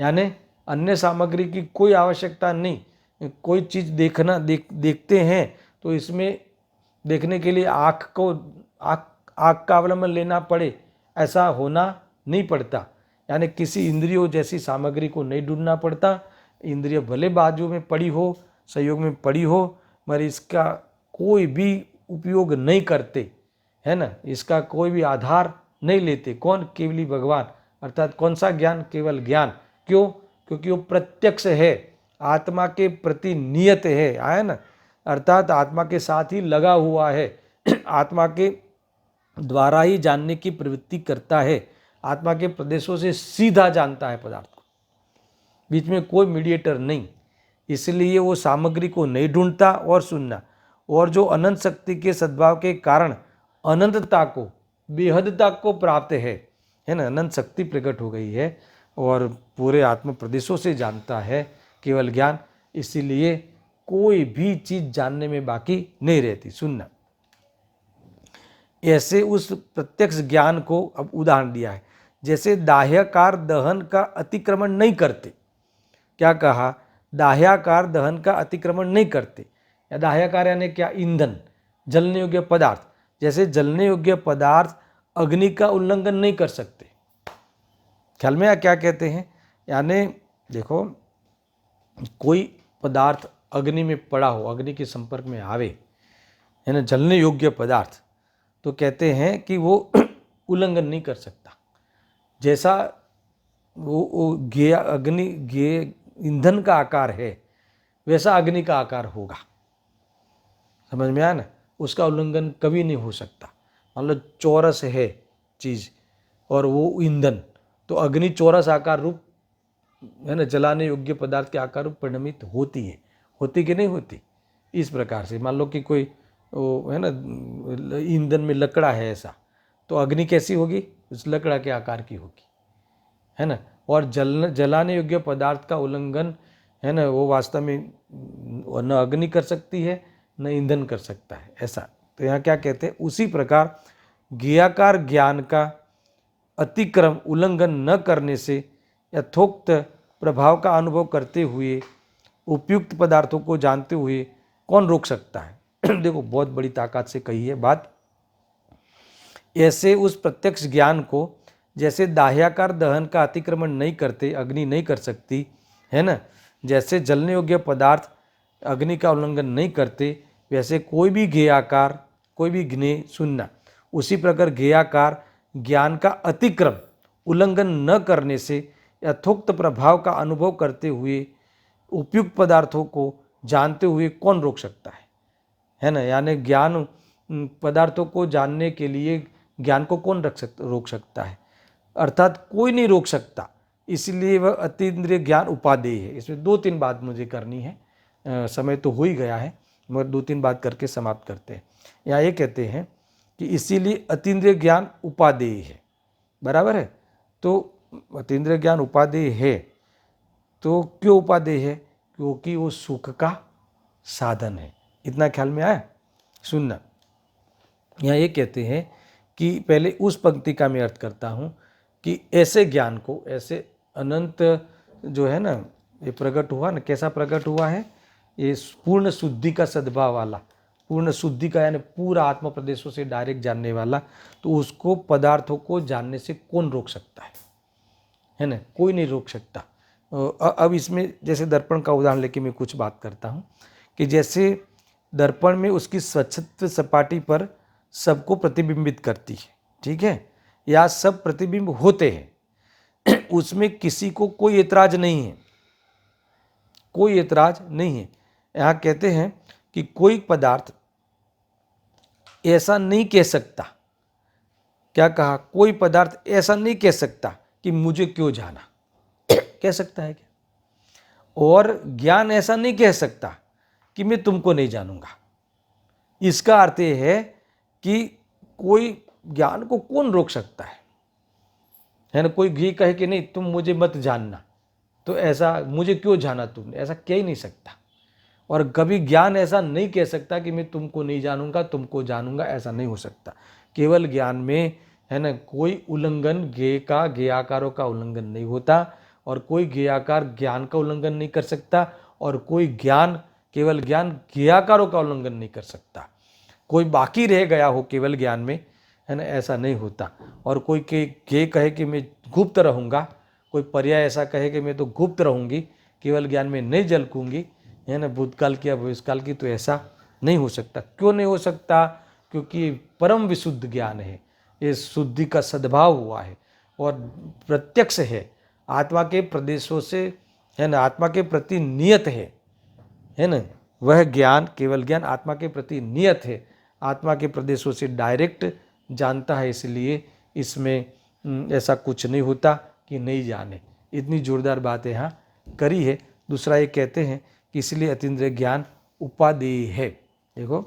यानी अन्य सामग्री की कोई आवश्यकता नहीं, कोई चीज़ देखते हैं तो इसमें देखने के लिए आँख का अवलंबन लेना पड़े, ऐसा होना नहीं पड़ता। यानी किसी इंद्रियों जैसी सामग्री को नहीं ढूंढना पड़ता। इंद्रिय भले बाजू में पड़ी हो, सहयोग में पड़ी हो, मगर इसका कोई भी उपयोग नहीं करते, है ना, इसका कोई भी आधार नहीं लेते। कौन, केवली भगवान। अर्थात कौन सा ज्ञान, केवल ज्ञान। क्यों, क्योंकि वो प्रत्यक्ष है, आत्मा के प्रति नियत है, आया ना, अर्थात आत्मा के साथ ही लगा हुआ है, आत्मा के द्वारा ही जानने की प्रवृत्ति करता है, आत्मा के प्रदेशों से सीधा जानता है पदार्थ को, बीच में कोई मीडिएटर नहीं। इसलिए वो सामग्री को नहीं ढूंढता। और सुनना, और जो अनंत शक्ति के सद्भाव के कारण अनंतता को, बेहदता को प्राप्त है ना, अनंत शक्ति प्रकट हो गई है और पूरे आत्म प्रदेशों से जानता है केवल ज्ञान। इसीलिए कोई भी चीज जानने में बाकी नहीं रहती। सुनना, ऐसे उस प्रत्यक्ष ज्ञान को अब उदाहरण दिया है, जैसे दाह्याकार दहन का अतिक्रमण नहीं करते। क्या कहा, दाह्याकार दहन का अतिक्रमण नहीं करते। या दाह्याकार यानी क्या, ईंधन, जलने योग्य पदार्थ। जैसे जलने योग्य पदार्थ अग्नि का उल्लंघन नहीं कर सकते। ख्याल में क्या कहते हैं, यानी देखो, कोई पदार्थ अग्नि में पड़ा हो, अग्नि के संपर्क में आवे, है ना, जलने योग्य पदार्थ, तो कहते हैं कि वो उल्लंघन नहीं कर सकता। जैसा वो अग्नि ईंधन का आकार है, वैसा अग्नि का आकार होगा। समझ में आया ना, उसका उल्लंघन कभी नहीं हो सकता। मान लो चौरस है चीज़ और वो ईंधन, तो अग्नि चौरस आकार रूप, है ना, जलाने योग्य पदार्थ के आकार रूप परिणमित होती है। होती कि नहीं होती। इस प्रकार से मान लो कि कोई है ना, ईंधन में लकड़ा है ऐसा, तो अग्नि कैसी होगी, उस लकड़ा के आकार की होगी, है ना। और जलाने योग्य पदार्थ का उल्लंघन, है ना, वो वास्तव में न अग्नि कर सकती है, न ईंधन कर सकता है, ऐसा। तो यहाँ क्या कहते हैं, उसी प्रकार ज्ञेयाकार ज्ञान का अतिक्रम उल्लंघन न करने से यथोक्त प्रभाव का अनुभव करते हुए उपयुक्त पदार्थों को जानते हुए कौन रोक सकता है। देखो बहुत बड़ी ताकत से कही है बात। ऐसे उस प्रत्यक्ष ज्ञान को जैसे दाह्याकार दहन का अतिक्रमण नहीं करते, अग्नि नहीं कर सकती है ना, जैसे जलने योग्य पदार्थ अग्नि का उल्लंघन नहीं करते, वैसे कोई भी ज्ञेयाकार, कोई भी ज्ञेय सुनना, उसी प्रकार ज्ञेयाकार ज्ञान का अतिक्रम उल्लंघन न करने से यथोक्त प्रभाव का अनुभव करते हुए उपयुक्त पदार्थों को जानते हुए कौन रोक सकता है ना। यानी ज्ञान पदार्थों को जानने के लिए ज्ञान को कौन रोक सकता है, अर्थात कोई नहीं रोक सकता, इसलिए वह अतीन्द्रिय ज्ञान उपादेय है। इसमें 2-3 बात मुझे करनी है, समय तो हो ही गया है, मगर 2-3 बात करके समाप्त करते हैं। यहाँ ये कहते हैं कि इसीलिए अतीन्द्रिय ज्ञान उपादेय है, बराबर है। तो अतीन्द्रिय ज्ञान उपादेय है, तो क्यों उपादेय है, क्योंकि वो सुख का साधन है। इतना ख्याल में आया। सुनना, यहाँ ये कहते हैं कि पहले उस पंक्ति का मैं अर्थ करता हूँ कि ऐसे ज्ञान को, ऐसे अनंत जो है ना, ये प्रकट हुआ ना, कैसा प्रकट हुआ है, ये पूर्ण शुद्धि का सद्भाव वाला, पूर्ण शुद्धि का यानी पूरा आत्म प्रदेशों से डायरेक्ट जानने वाला, तो उसको पदार्थों को जानने से कौन रोक सकता है ना, कोई नहीं रोक सकता। अब इसमें जैसे दर्पण का उदाहरण लेके मैं कुछ बात करता हूँ कि जैसे दर्पण में उसकी स्वच्छत्व सपाटी पर सबको प्रतिबिंबित करती है, ठीक है, या सब प्रतिबिंब होते हैं, उसमें किसी को कोई एतराज नहीं है, कोई एतराज नहीं है। यहाँ कहते हैं कि कोई पदार्थ ऐसा नहीं कह सकता, क्या कहा, कोई पदार्थ ऐसा नहीं कह सकता कि मुझे क्यों जाना, कह सकता है क्या? और ज्ञान ऐसा नहीं कह सकता कि मैं तुमको नहीं जानूंगा। इसका अर्थ यह है कि कोई ज्ञान को कौन रोक सकता है ना। कोई ये कहे कि नहीं तुम मुझे मत जानना, तो ऐसा मुझे क्यों जाना तुमने, ऐसा कह ही नहीं सकता। और कभी ज्ञान ऐसा नहीं कह सकता कि मैं तुमको नहीं जानूंगा, तुमको जानूंगा, ऐसा नहीं हो सकता। केवल ज्ञान में है ना कोई उल्लंघन, ज्ञेय का, ज्ञेयाकारों का उल्लंघन नहीं होता, और कोई ज्ञेयाकार ज्ञान का उल्लंघन नहीं कर सकता, और कोई ज्ञान, केवल ज्ञान ज्ञेयाकारों का उल्लंघन नहीं कर सकता। कोई बाकी रह गया हो केवल ज्ञान में, है ना, ऐसा नहीं होता। और कोई के कहे कि मैं गुप्त रहूँगा, कोई पर्याय ऐसा कहे कि मैं तो गुप्त रहूँगी, केवल ज्ञान में नहीं झलकूँगी, है ना, भूतकाल की या भविष्यकाल की, तो ऐसा नहीं हो सकता। क्यों नहीं हो सकता? क्योंकि परम विशुद्ध ज्ञान है, ये शुद्धि का सद्भाव हुआ है और प्रत्यक्ष है, आत्मा के प्रदेशों से, है ना, आत्मा के प्रति नियत है ना। वह ज्ञान, केवल ज्ञान आत्मा के प्रति नियत है, आत्मा के प्रदेशों से डायरेक्ट जानता है, इसलिए इसमें ऐसा कुछ नहीं होता कि नहीं जाने। इतनी जोरदार बात यहाँ करी है। दूसरा ये कहते हैं कि इसलिए अतीन्द्रिय ज्ञान उपादेय है। देखो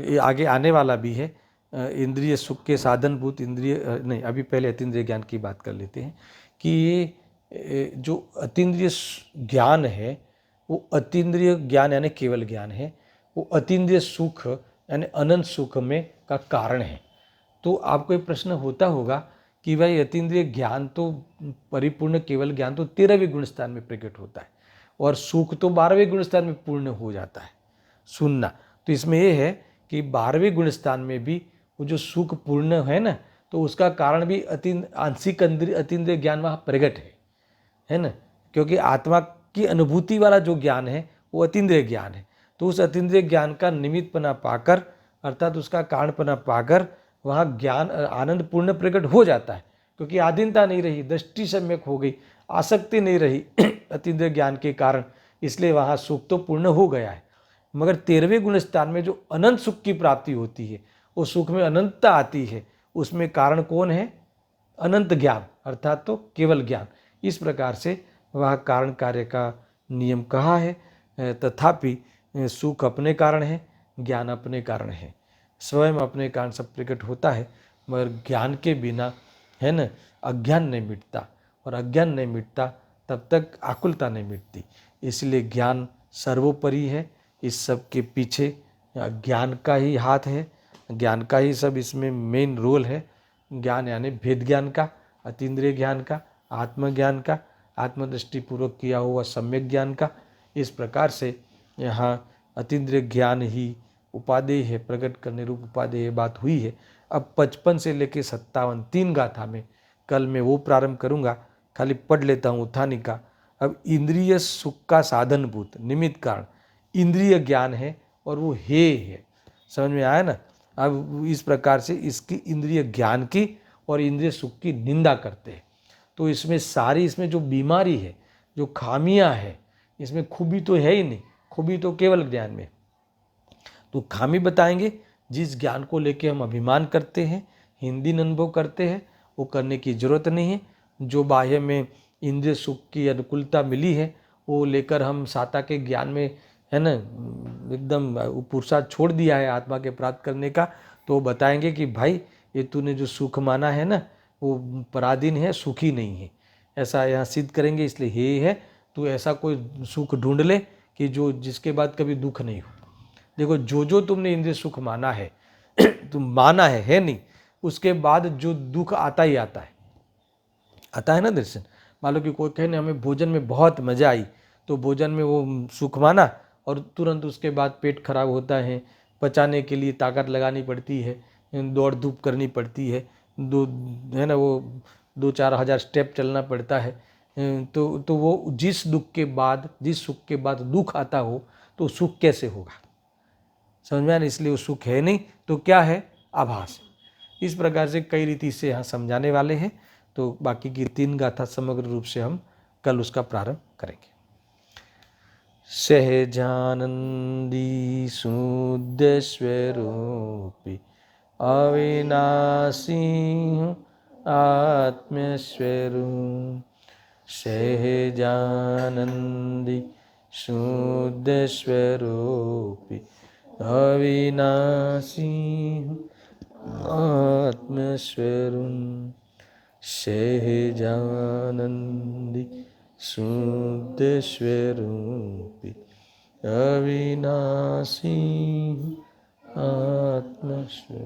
ये आगे आने वाला भी है, इंद्रिय सुख के साधनभूत इंद्रिय नहीं, अभी पहले अतीन्द्रिय ज्ञान की बात कर लेते हैं कि ये जो अतीन्द्रिय ज्ञान है वो अतीन्द्रिय ज्ञान यानी केवल ज्ञान है, वो अतीन्द्रिय सुख यानी अनंत सुख में का कारण है। तो आपको एक प्रश्न होता होगा कि भाई अतीन्द्रिय ज्ञान तो, परिपूर्ण केवल ज्ञान तो 13वें गुणस्थान में प्रकट होता है, और सुख तो 12वें गुणस्थान में पूर्ण हो जाता है। सुनना, तो इसमें यह है कि 12वें गुणस्थान में भी वो जो सुख पूर्ण है ना, तो उसका कारण भी आंशिक अतीन्द्रिय ज्ञान वहाँ प्रकट है ना, क्योंकि आत्मा की अनुभूति वाला जो ज्ञान है वो अतीन्द्रिय ज्ञान है। तो उस अतीन्द्रिय ज्ञान का निमित्तपना पाकर, अर्थात उसका कारणपना पाकर, वहाँ ज्ञान आनंद पूर्ण प्रकट हो जाता है, क्योंकि आधीनता नहीं रही, दृष्टि सम्यक हो गई, आसक्ति नहीं रही अतीन्द्रिय ज्ञान के कारण, इसलिए वहाँ सुख तो पूर्ण हो गया है। मगर 13वें गुणस्थान में जो अनंत सुख की प्राप्ति होती है, वो सुख में अनंतता आती है, उसमें कारण कौन है? अनंत ज्ञान, अर्थात तो केवल ज्ञान। इस प्रकार से वह कारण कार्य का नियम कहा है। तथापि सुख अपने कारण है, ज्ञान अपने कारण है, स्वयं अपने कारण सब प्रकट होता है, मगर ज्ञान के बिना, है ना, अज्ञान नहीं मिटता, और अज्ञान नहीं मिटता तब तक आकुलता नहीं मिटती। इसलिए ज्ञान सर्वोपरि है, इस सब के पीछे ज्ञान का ही हाथ है, ज्ञान का ही सब इसमें मेन रोल है। ज्ञान यानी भेद ज्ञान का, अतीन्द्रिय ज्ञान का, आत्मज्ञान का, आत्मदृष्टिपूर्वक किया हुआ सम्यक ज्ञान का। इस प्रकार से यहाँ अतीन्द्रिय ज्ञान ही उपादेय है, प्रकट करने रूप उपादेय बात हुई है। अब 55 से लेकर 57 3 गाथा में कल मैं वो प्रारंभ करूँगा। खाली पढ़ लेता हूँ उत्थानी का। अब इंद्रिय सुख का साधनभूत निमित्त कारण इंद्रिय ज्ञान है और वो है। समझ में आया ना। अब इस प्रकार से इसकी इंद्रिय ज्ञान की और इंद्रिय सुख की निंदा करते हैं। तो इसमें सारी इसमें जो बीमारी है, जो खामियां है, इसमें खूबी तो है ही नहीं, खूबी तो केवल ज्ञान में। तो खामी बताएंगे, जिस ज्ञान को लेके हम अभिमान करते हैं, हिंदी अनुभव करते हैं, वो करने की जरूरत नहीं है। जो बाह्य में इंद्रिय सुख की अनुकूलता मिली है वो लेकर हम साता के ज्ञान में है ना एकदम पुरुषार्थ छोड़ दिया है आत्मा के प्राप्त करने का, तो बताएंगे कि भाई ये तूने जो सुख माना है ना वो पराधीन है, सुखी नहीं है। ऐसा यहाँ सिद्ध करेंगे। इसलिए ये है तू ऐसा कोई सुख ढूंढ ले कि जो जिसके बाद कभी दुख नहीं हो। देखो जो तुमने इंद्रिय सुख माना है तुम माना है नहीं, उसके बाद जो दुख आता ही आता है ना दर्शन। मान लो कि कोई कहे ना हमें भोजन में बहुत मजा आई, तो भोजन में वो सुख माना और तुरंत उसके बाद पेट खराब होता है, पचाने के लिए ताकत लगानी पड़ती है, दौड़ धूप करनी पड़ती है, दो है ना वो 2-4 हज़ार स्टेप चलना पड़ता है। तो वो जिस दुख के बाद, जिस सुख के बाद दुख आता हो तो सुख कैसे होगा। समझ में आया। इसलिए वो सुख है नहीं तो क्या है, आभास। इस प्रकार से कई रीति से यहाँ समझाने वाले हैं। तो बाकी की 3 गाथा समग्र रूप से हम कल उसका प्रारंभ करेंगे। सहजानंदी शुद्ध स्वरूपी अविनाशी आत्मस्वरूप। सहजानंदी शुद्ध स्वरूपी अविनाशी आत्मस्वरूप। सहजानंदी शुद्ध स्वरूपी अविनाशी आत्मस्वरूप।